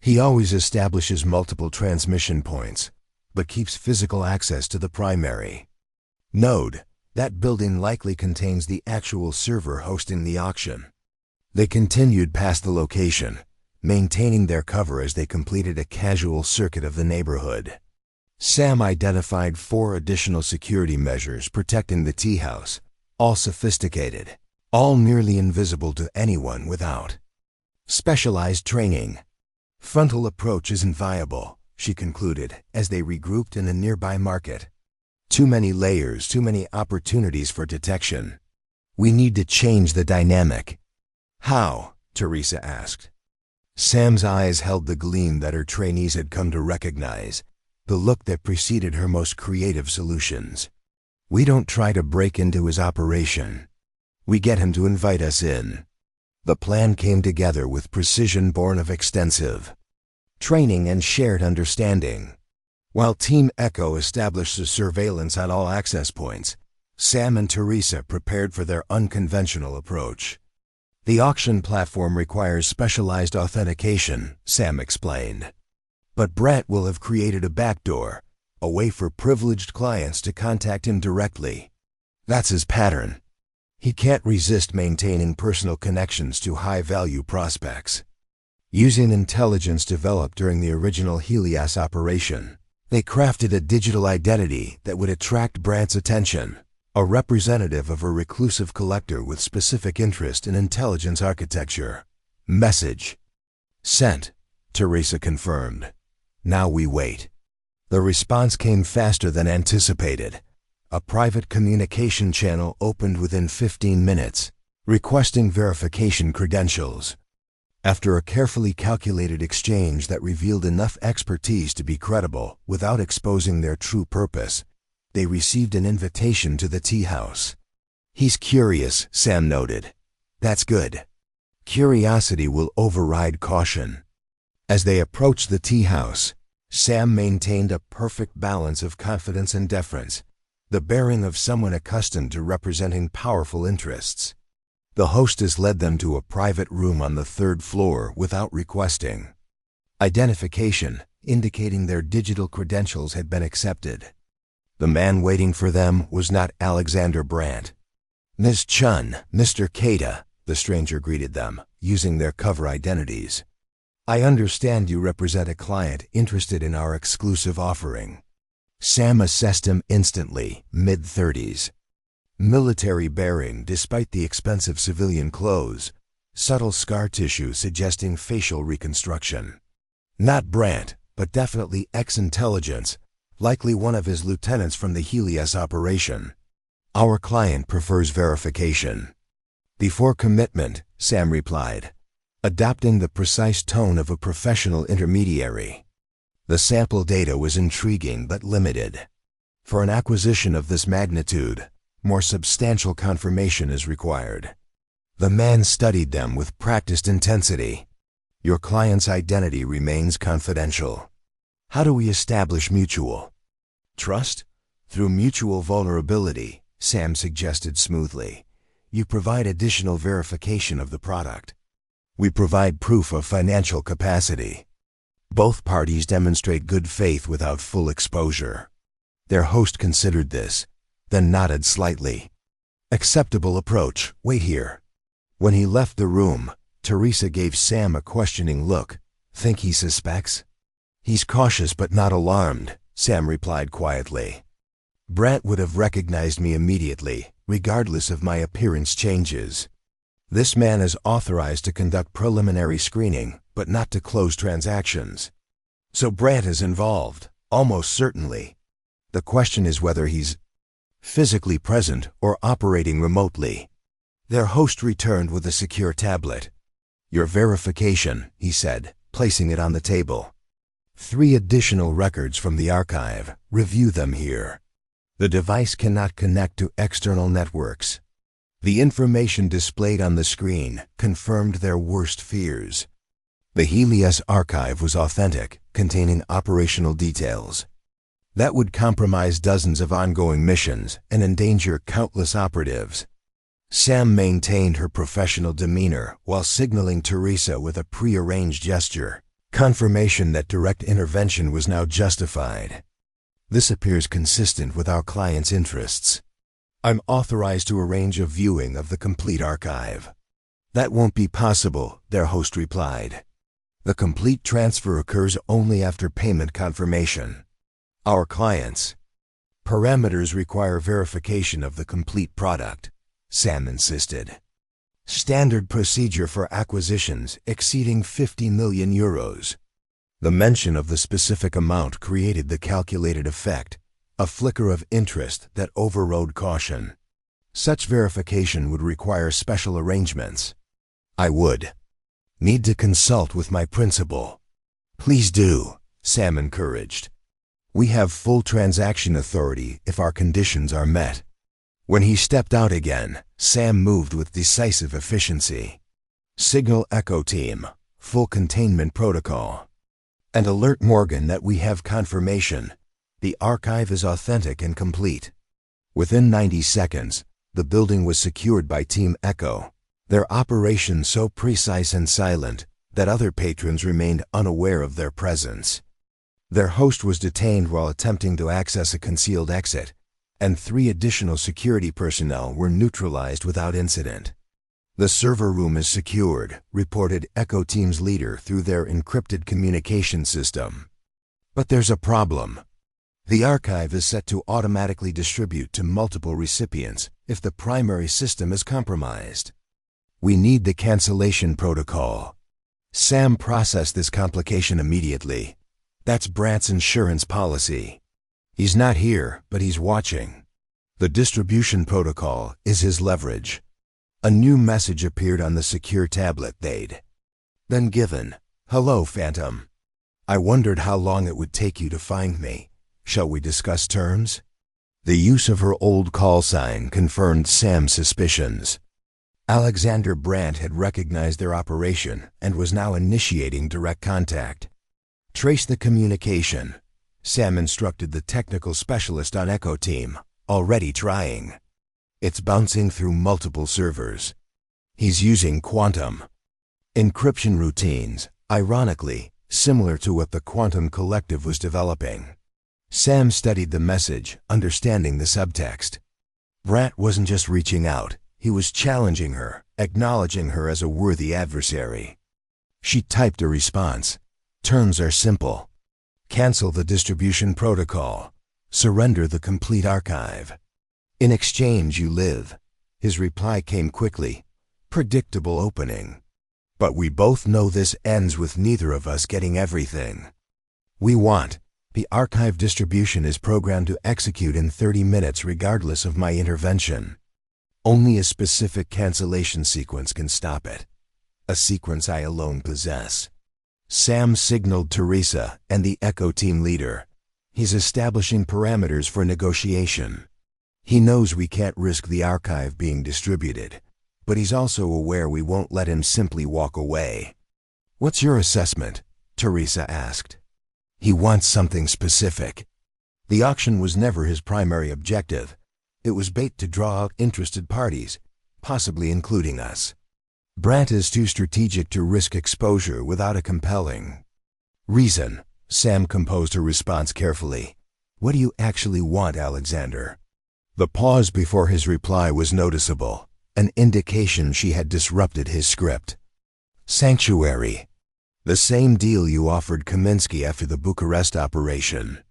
He always establishes multiple transmission points, but keeps physical access to the primary node. That building likely contains the actual server hosting the auction. They continued past the location, maintaining their cover as they completed a casual circuit of the neighborhood. Sam identified 4 additional security measures protecting the tea house, all sophisticated, all nearly invisible to anyone without specialized training. Frontal approach isn't viable, she concluded as they regrouped in a nearby market. Too many layers, too many opportunities for detection. We need to change the dynamic. How? Teresa asked. Sam's eyes held the gleam that her trainees had come to recognize, the look that preceded her most creative solutions. We don't try to break into his operation. We get him to invite us in. The plan came together with precision born of extensive training and shared understanding. While Team Echo established the surveillance on all access points, Sam and Teresa prepared for their unconventional approach. The auction platform requires specialized authentication, Sam explained. But Brandt will have created a backdoor, a way for privileged clients to contact him directly. That's his pattern. He can't resist maintaining personal connections to high-value prospects. Using intelligence developed during the original Helios operation, they crafted a digital identity that would attract Brandt's attention, a representative of a reclusive collector with specific interest in intelligence architecture. Message sent, Teresa confirmed. Now we wait. The response came faster than anticipated. A private communication channel opened within 15 minutes, requesting verification credentials. After a carefully calculated exchange that revealed enough expertise to be credible without exposing their true purpose, they received an invitation to the tea house. He's curious, Sam noted. That's good. Curiosity will override caution. As they approached the tea house, Sam maintained a perfect balance of confidence and deference, the bearing of someone accustomed to representing powerful interests. The hostess led them to a private room on the 3rd floor without requesting identification, indicating their digital credentials had been accepted. The man waiting for them was not Alexander Brandt. Ms. Chun, Mr. Keita, the stranger greeted them, using their cover identities. I understand you represent a client interested in our exclusive offering. Sam assessed him instantly, mid-30s. Military bearing despite the expensive civilian clothes, subtle scar tissue suggesting facial reconstruction. Not Brandt, but definitely ex-intelligence, likely one of his lieutenants from the Helios operation. Our client prefers verification. Before commitment, Sam replied, adopting the precise tone of a professional intermediary. The sample data was intriguing but limited. For an acquisition of this magnitude, more substantial confirmation is required. The man studied them with practiced intensity. Your client's identity remains confidential. How do we establish mutual trust? Through mutual vulnerability, Sam suggested smoothly. You provide additional verification of the product. We provide proof of financial capacity. Both parties demonstrate good faith without full exposure. Their host considered this, then nodded slightly. Acceptable approach. Wait here. When he left the room, Teresa gave Sam a questioning look. Think he suspects? He's cautious but not alarmed, Sam replied quietly. Brant would have recognized me immediately, regardless of my appearance changes. This man is authorized to conduct preliminary screening, but not to close transactions. So Brant is involved, almost certainly. The question is whether he's physically present or operating remotely. Their host returned with a secure tablet. Your verification, he said, placing it on the table. 3 additional records from the archive. Review them here. The device cannot connect to external networks. The information displayed on the screen confirmed their worst fears. The Helios archive was authentic, containing operational details. That would compromise dozens of ongoing missions and endanger countless operatives. Sam maintained her professional demeanor while signaling Teresa with a prearranged gesture, confirmation that direct intervention was now justified. This appears consistent with our client's interests. I'm authorized to arrange a viewing of the complete archive. That won't be possible, their host replied. The complete transfer occurs only after payment confirmation. Our client's parameters require verification of the complete product, Sam insisted. Standard procedure for acquisitions exceeding 50 million euros. The mention of the specific amount created the calculated effect, a flicker of interest that overrode caution. Such verification would require special arrangements. I would need to consult with my principal. Please do, Sam encouraged. We have full transaction authority if our conditions are met. When he stepped out again, Sam moved with decisive efficiency. Signal Echo Team, full containment protocol. And alert Morgan that we have confirmation. The archive is authentic and complete. Within 90 seconds, the building was secured by Team Echo, their operation so precise and silent that other patrons remained unaware of their presence. Their host was detained while attempting to access a concealed exit, and 3 additional security personnel were neutralized without incident. The server room is secured, reported Echo Team's leader through their encrypted communication system. But there's a problem. The archive is set to automatically distribute to multiple recipients if the primary system is compromised. We need the cancellation protocol. Sam processed this complication immediately. That's Brant's insurance policy. He's not here, but he's watching. The distribution protocol is his leverage. A new message appeared on the secure tablet they'd then given. Hello, Phantom. I wondered how long it would take you to find me. Shall we discuss terms? The use of her old call sign confirmed Sam's suspicions. Alexander Brant had recognized their operation and was now initiating direct contact. Trace the communication, Sam instructed the technical specialist on Echo Team, already trying. It's bouncing through multiple servers. He's using quantum encryption routines, ironically, similar to what the Quantum Collective was developing. Sam studied the message, understanding the subtext. Brant wasn't just reaching out, he was challenging her, acknowledging her as a worthy adversary. She typed a response. Terms are simple. Cancel the distribution protocol. Surrender the complete archive. In exchange, you live. His reply came quickly. Predictable opening. But we both know this ends with neither of us getting everything we want. The archive distribution is programmed to execute in 30 minutes regardless of my intervention. Only a specific cancellation sequence can stop it. A sequence I alone possess. Sam signaled Teresa and the Echo Team leader. He's establishing parameters for negotiation. He knows we can't risk the archive being distributed, but he's also aware we won't let him simply walk away. What's your assessment? Teresa asked. He wants something specific. The auction was never his primary objective. It was bait to draw out interested parties, possibly including us. Brant is too strategic to risk exposure without a compelling reason. Sam composed her response carefully. What do you actually want, Alexander? The pause before his reply was noticeable, an indication she had disrupted his script. Sanctuary. The same deal you offered Kaminsky after the Bucharest operation.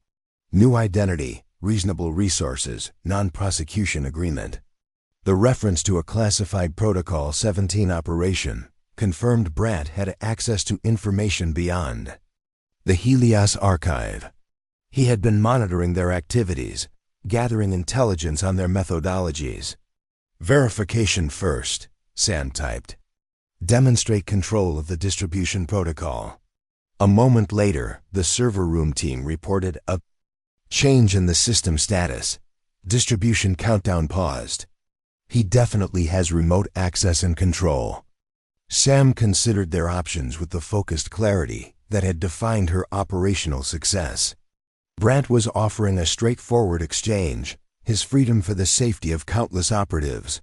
New identity, reasonable resources, non-prosecution agreement. The reference to a classified Protocol 17 operation confirmed Brant had access to information beyond the Helios archive. He had been monitoring their activities, gathering intelligence on their methodologies. Verification first, Sam typed. Demonstrate control of the distribution protocol. A moment later, the server room team reported a change in the system status. Distribution countdown paused. He definitely has remote access and control. Sam considered their options with the focused clarity that had defined her operational success. Brant was offering a straightforward exchange, his freedom for the safety of countless operatives.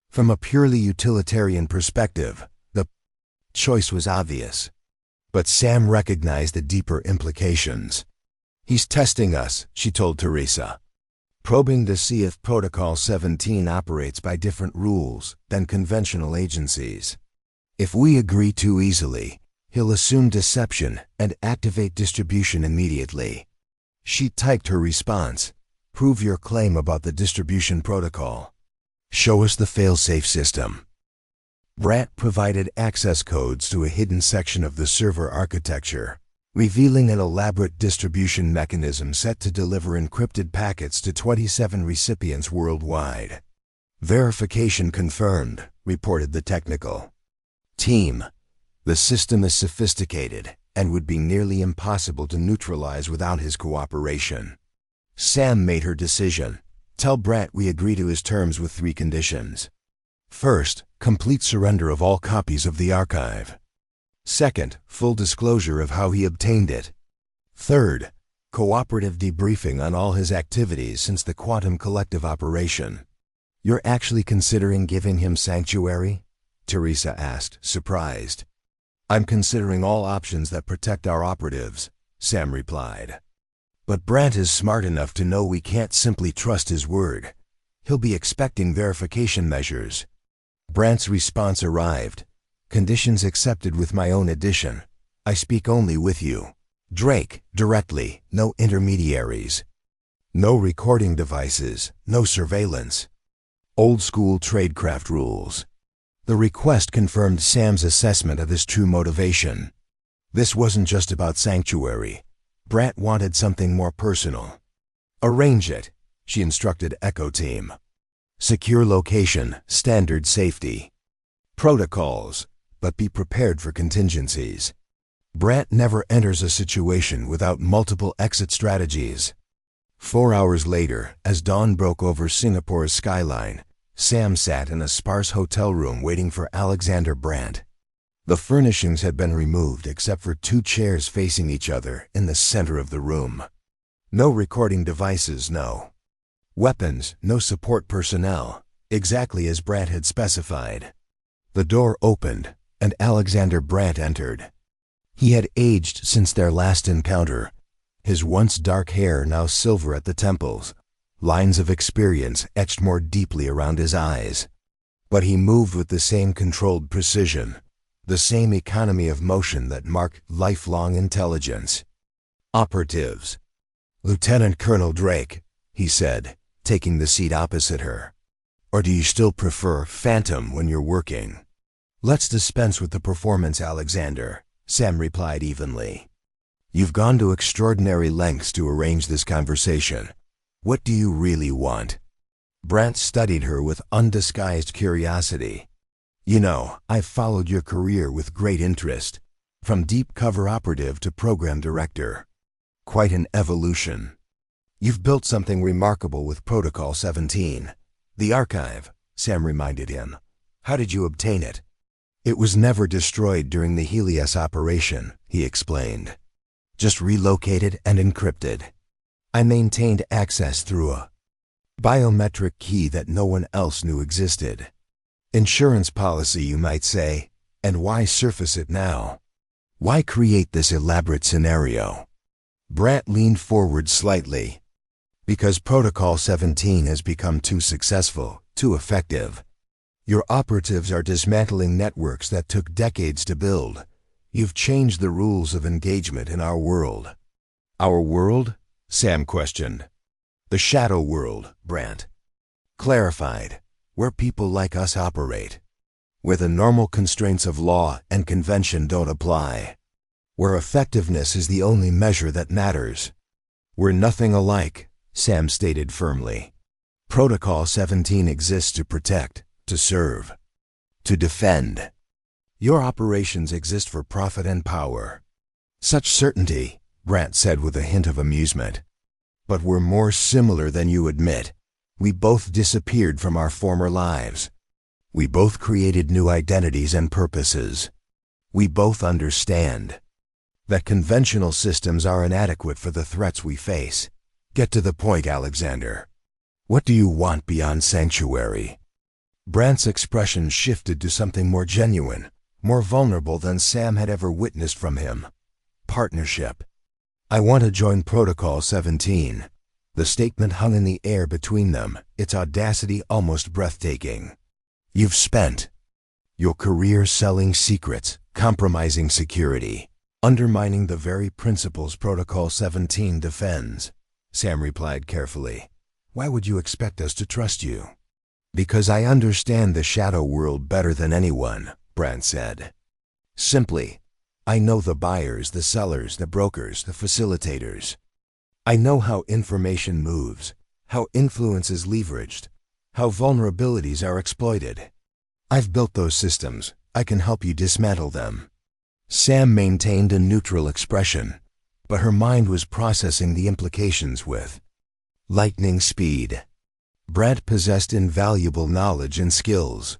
From a purely utilitarian perspective, the choice was obvious. But Sam recognized the deeper implications. He's testing us, she told Teresa. Probing to see if Protocol 17 operates by different rules than conventional agencies. If we agree too easily, he'll assume deception and activate distribution immediately. She typed her response. Prove your claim about the distribution protocol. Show us the failsafe system. Brant provided access codes to a hidden section of the server architecture, revealing an elaborate distribution mechanism set to deliver encrypted packets to 27 recipients worldwide. Verification confirmed, reported the technical team. The system is sophisticated and would be nearly impossible to neutralize without his cooperation. Sam made her decision. Tell Brant we agree to his terms with 3 conditions. First, complete surrender of all copies of the archive. Second, full disclosure of how he obtained it. Third, cooperative debriefing on all his activities since the Quantum Collective operation. You're actually considering giving him sanctuary? Teresa asked, surprised. I'm considering all options that protect our operatives, Sam replied. But Brant is smart enough to know we can't simply trust his word. He'll be expecting verification measures. Brant's response arrived. Conditions accepted with my own addition. I speak only with you. Drake, directly, no intermediaries. No recording devices, no surveillance. Old-school tradecraft rules. The request confirmed Sam's assessment of his true motivation. This wasn't just about sanctuary. Brant wanted something more personal. Arrange it, she instructed Echo Team. Secure location, standard safety. Protocols, but be prepared for contingencies. Brant never enters a situation without multiple exit strategies. 4 hours later, as dawn broke over Singapore's skyline, Sam sat in a sparse hotel room waiting for Alexander Brant. The furnishings had been removed except for 2 chairs facing each other in the center of the room. No recording devices, no weapons, no support personnel, exactly as Brant had specified. The door opened, and Alexander Brant entered. He had aged since their last encounter, his once dark hair now silver at the temples, lines of experience etched more deeply around his eyes. But he moved with the same controlled precision, the same economy of motion that marked lifelong intelligence. Operatives. Lieutenant Colonel Drake, he said, taking the seat opposite her. Or do you still prefer Phantom when you're working? Let's dispense with the performance, Alexander, Sam replied evenly. You've gone to extraordinary lengths to arrange this conversation. What do you really want? Brant studied her with undisguised curiosity. You know, I've followed your career with great interest, from deep cover operative to program director. Quite an evolution. You've built something remarkable with Protocol 17. The archive, Sam reminded him. How did you obtain it? It was never destroyed during the Helios operation, he explained. Just relocated and encrypted. I maintained access through a biometric key that no one else knew existed. Insurance policy, you might say. And why surface it now? Why create this elaborate scenario? Brant leaned forward slightly. Because Protocol 17 has become too successful, too effective. Your operatives are dismantling networks that took decades to build. You've changed the rules of engagement in our world. Our world? Sam questioned. The shadow world, Brant clarified, where people like us operate. Where the normal constraints of law and convention don't apply. Where effectiveness is the only measure that matters. We're nothing alike, Sam stated firmly. Protocol 17 exists to protect, to serve, to defend. Your operations exist for profit and power. Such certainty, Brant said with a hint of amusement. But we're more similar than you admit. We both disappeared from our former lives. We both created new identities and purposes. We both understand that conventional systems are inadequate for the threats we face. Get to the point, Alexander. What do you want beyond Sanctuary? Brant's expression shifted to something more genuine, more vulnerable than Sam had ever witnessed from him. Partnership. I want to join Protocol 17. The statement hung in the air between them, its audacity almost breathtaking. You've spent your career selling secrets, compromising security, undermining the very principles Protocol 17 defends, Sam replied carefully. Why would you expect us to trust you? Because I understand the shadow world better than anyone, Brant said. Simply, I know the buyers, the sellers, the brokers, the facilitators. I know how information moves, how influence is leveraged, how vulnerabilities are exploited. I've built those systems. I can help you dismantle them. Sam maintained a neutral expression, but her mind was processing the implications with lightning speed. Brant possessed invaluable knowledge and skills.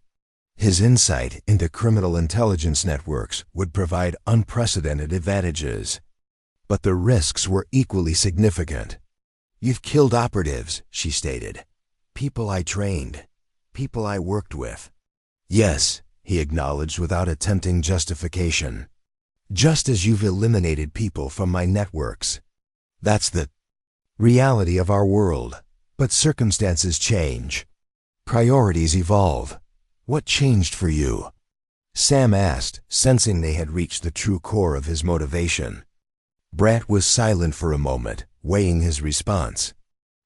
His insight into criminal intelligence networks would provide unprecedented advantages. But the risks were equally significant. You've killed operatives, she stated. People I trained. People I worked with. Yes, he acknowledged without attempting justification. Just as you've eliminated people from my networks. That's the reality of our world. But circumstances change. Priorities evolve. What changed for you? Sam asked, sensing they had reached the true core of his motivation. Brant was silent for a moment, weighing his response.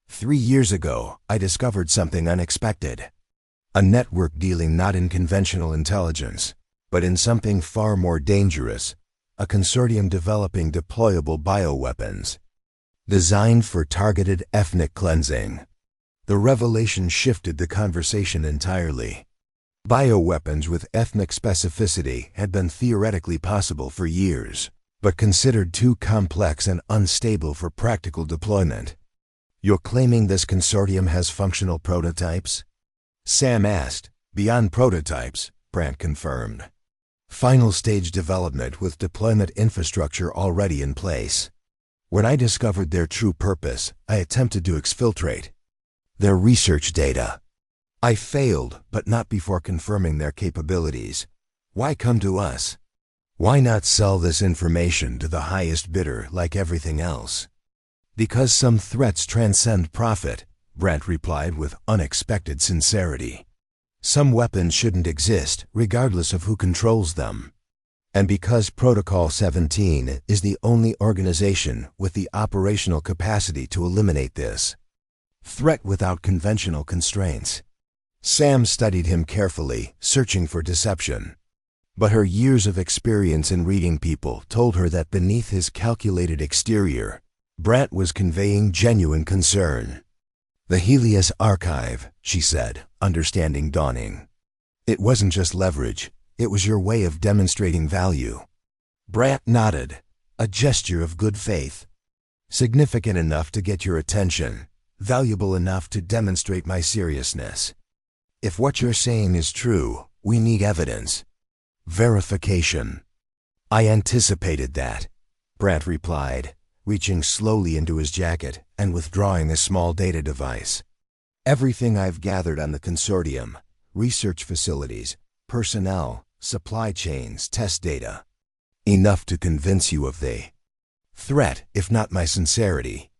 3 years ago, I discovered something unexpected. A network dealing not in conventional intelligence, but in something far more dangerous. A consortium developing deployable bioweapons. Designed for targeted ethnic cleansing. The revelation shifted the conversation entirely. Bioweapons with ethnic specificity had been theoretically possible for years, but considered too complex and unstable for practical deployment. You're claiming this consortium has functional prototypes? Sam asked. Beyond prototypes, Brant confirmed. Final stage development with deployment infrastructure already in place. When I discovered their true purpose, I attempted to exfiltrate their research data. I failed, but not before confirming their capabilities. Why come to us? Why not sell this information to the highest bidder like everything else? Because some threats transcend profit, Brant replied with unexpected sincerity. Some weapons shouldn't exist, regardless of who controls them. And because Protocol 17 is the only organization with the operational capacity to eliminate this threat without conventional constraints. Sam studied him carefully, searching for deception. But her years of experience in reading people told her that beneath his calculated exterior, Brant was conveying genuine concern. The Helios archive, she said, understanding dawning. It wasn't just leverage, it was your way of demonstrating value. Brant nodded, a gesture of good faith. Significant enough to get your attention, valuable enough to demonstrate my seriousness. If what you're saying is true, we need evidence. Verification. I anticipated that, Brandt replied, reaching slowly into his jacket and withdrawing a small data device. Everything I've gathered on the consortium, research facilities, personnel, supply chains, test data. Enough to convince you of the threat, if not my sincerity.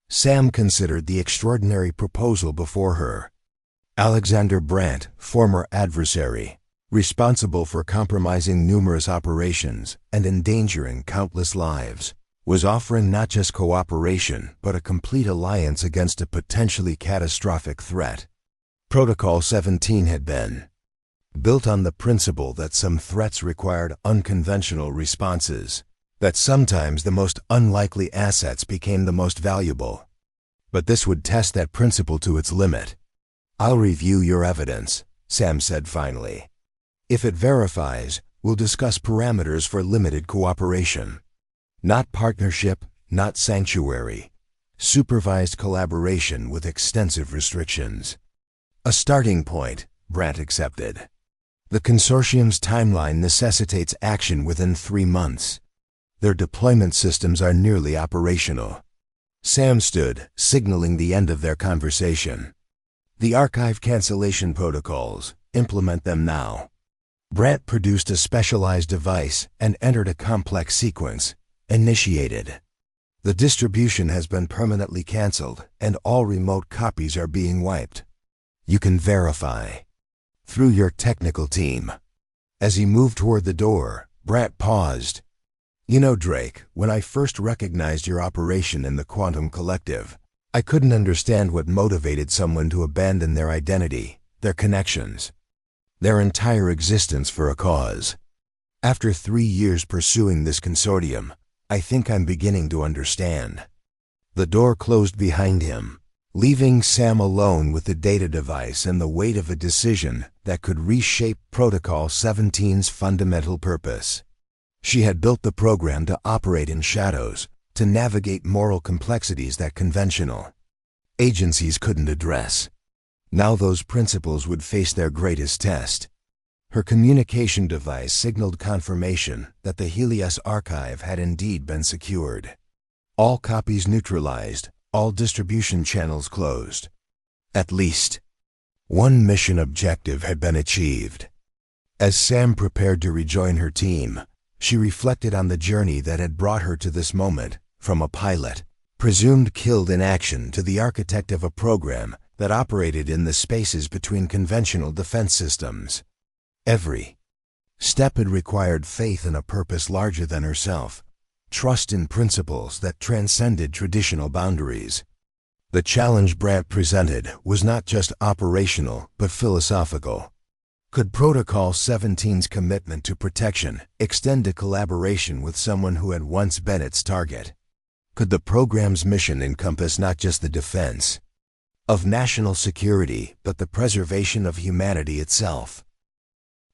Sam considered the extraordinary proposal before her. Alexander Brandt, former adversary, responsible for compromising numerous operations and endangering countless lives, was offering not just cooperation but a complete alliance against a potentially catastrophic threat. Protocol 17 had been built on the principle that some threats required unconventional responses, that sometimes the most unlikely assets became the most valuable. But this would test that principle to its limit. I'll review your evidence, Sam said finally. If it verifies, we'll discuss parameters for limited cooperation. Not partnership, not sanctuary. Supervised collaboration with extensive restrictions. A starting point, Brandt accepted. The consortium's timeline necessitates action within 3 months. Their deployment systems are nearly operational. Sam stood, signaling the end of their conversation. The archive cancellation protocols, implement them now. Brandt produced a specialized device and entered a complex sequence. Initiated. The distribution has been permanently canceled and all remote copies are being wiped. You can verify. Through your technical team. As he moved toward the door, Brandt paused. You know, Drake, when I first recognized your operation in the Quantum Collective, I couldn't understand what motivated someone to abandon their identity, their connections, their entire existence for a cause. After 3 years pursuing this consortium, I think I'm beginning to understand. The door closed behind him, leaving Sam alone with the data device and the weight of a decision that could reshape Protocol 17's fundamental purpose. She had built the program to operate in shadows, to navigate moral complexities that conventional agencies couldn't address. Now those principles would face their greatest test. Her communication device signaled confirmation that the Helios archive had indeed been secured. All copies neutralized, all distribution channels closed. At least one mission objective had been achieved. As Sam prepared to rejoin her team, she reflected on the journey that had brought her to this moment, from a pilot, presumed killed in action, to the architect of a program that operated in the spaces between conventional defense systems. Every step had required faith in a purpose larger than herself, trust in principles that transcended traditional boundaries. The challenge Brandt presented was not just operational but philosophical. Could Protocol 17's commitment to protection extend to collaboration with someone who had once been its target? Could the program's mission encompass not just the defense of national security, but the preservation of humanity itself?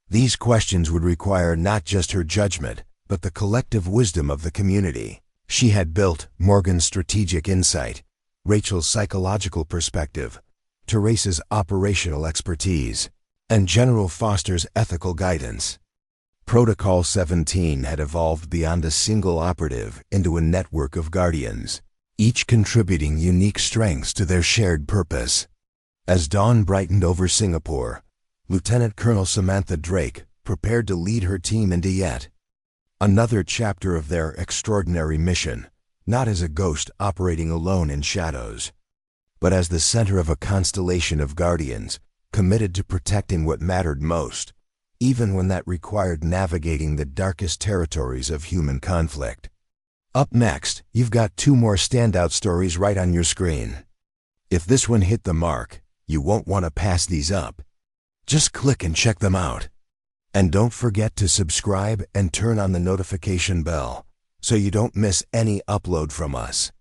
These questions would require not just her judgment, but the collective wisdom of the community. She had built Morgan's strategic insight, Rachel's psychological perspective, Teresa's operational expertise, and General Foster's ethical guidance. Protocol 17 had evolved beyond a single operative into a network of guardians, each contributing unique strengths to their shared purpose. As dawn brightened over Singapore, Lieutenant Colonel Samantha Drake prepared to lead her team into yet another chapter of their extraordinary mission, not as a ghost operating alone in shadows, but as the center of a constellation of guardians committed to protecting what mattered most, even when that required navigating the darkest territories of human conflict. Up next, you've got 2 more standout stories right on your screen. If this one hit the mark, you won't want to pass these up. Just click and check them out. And don't forget to subscribe and turn on the notification bell so you don't miss any upload from us.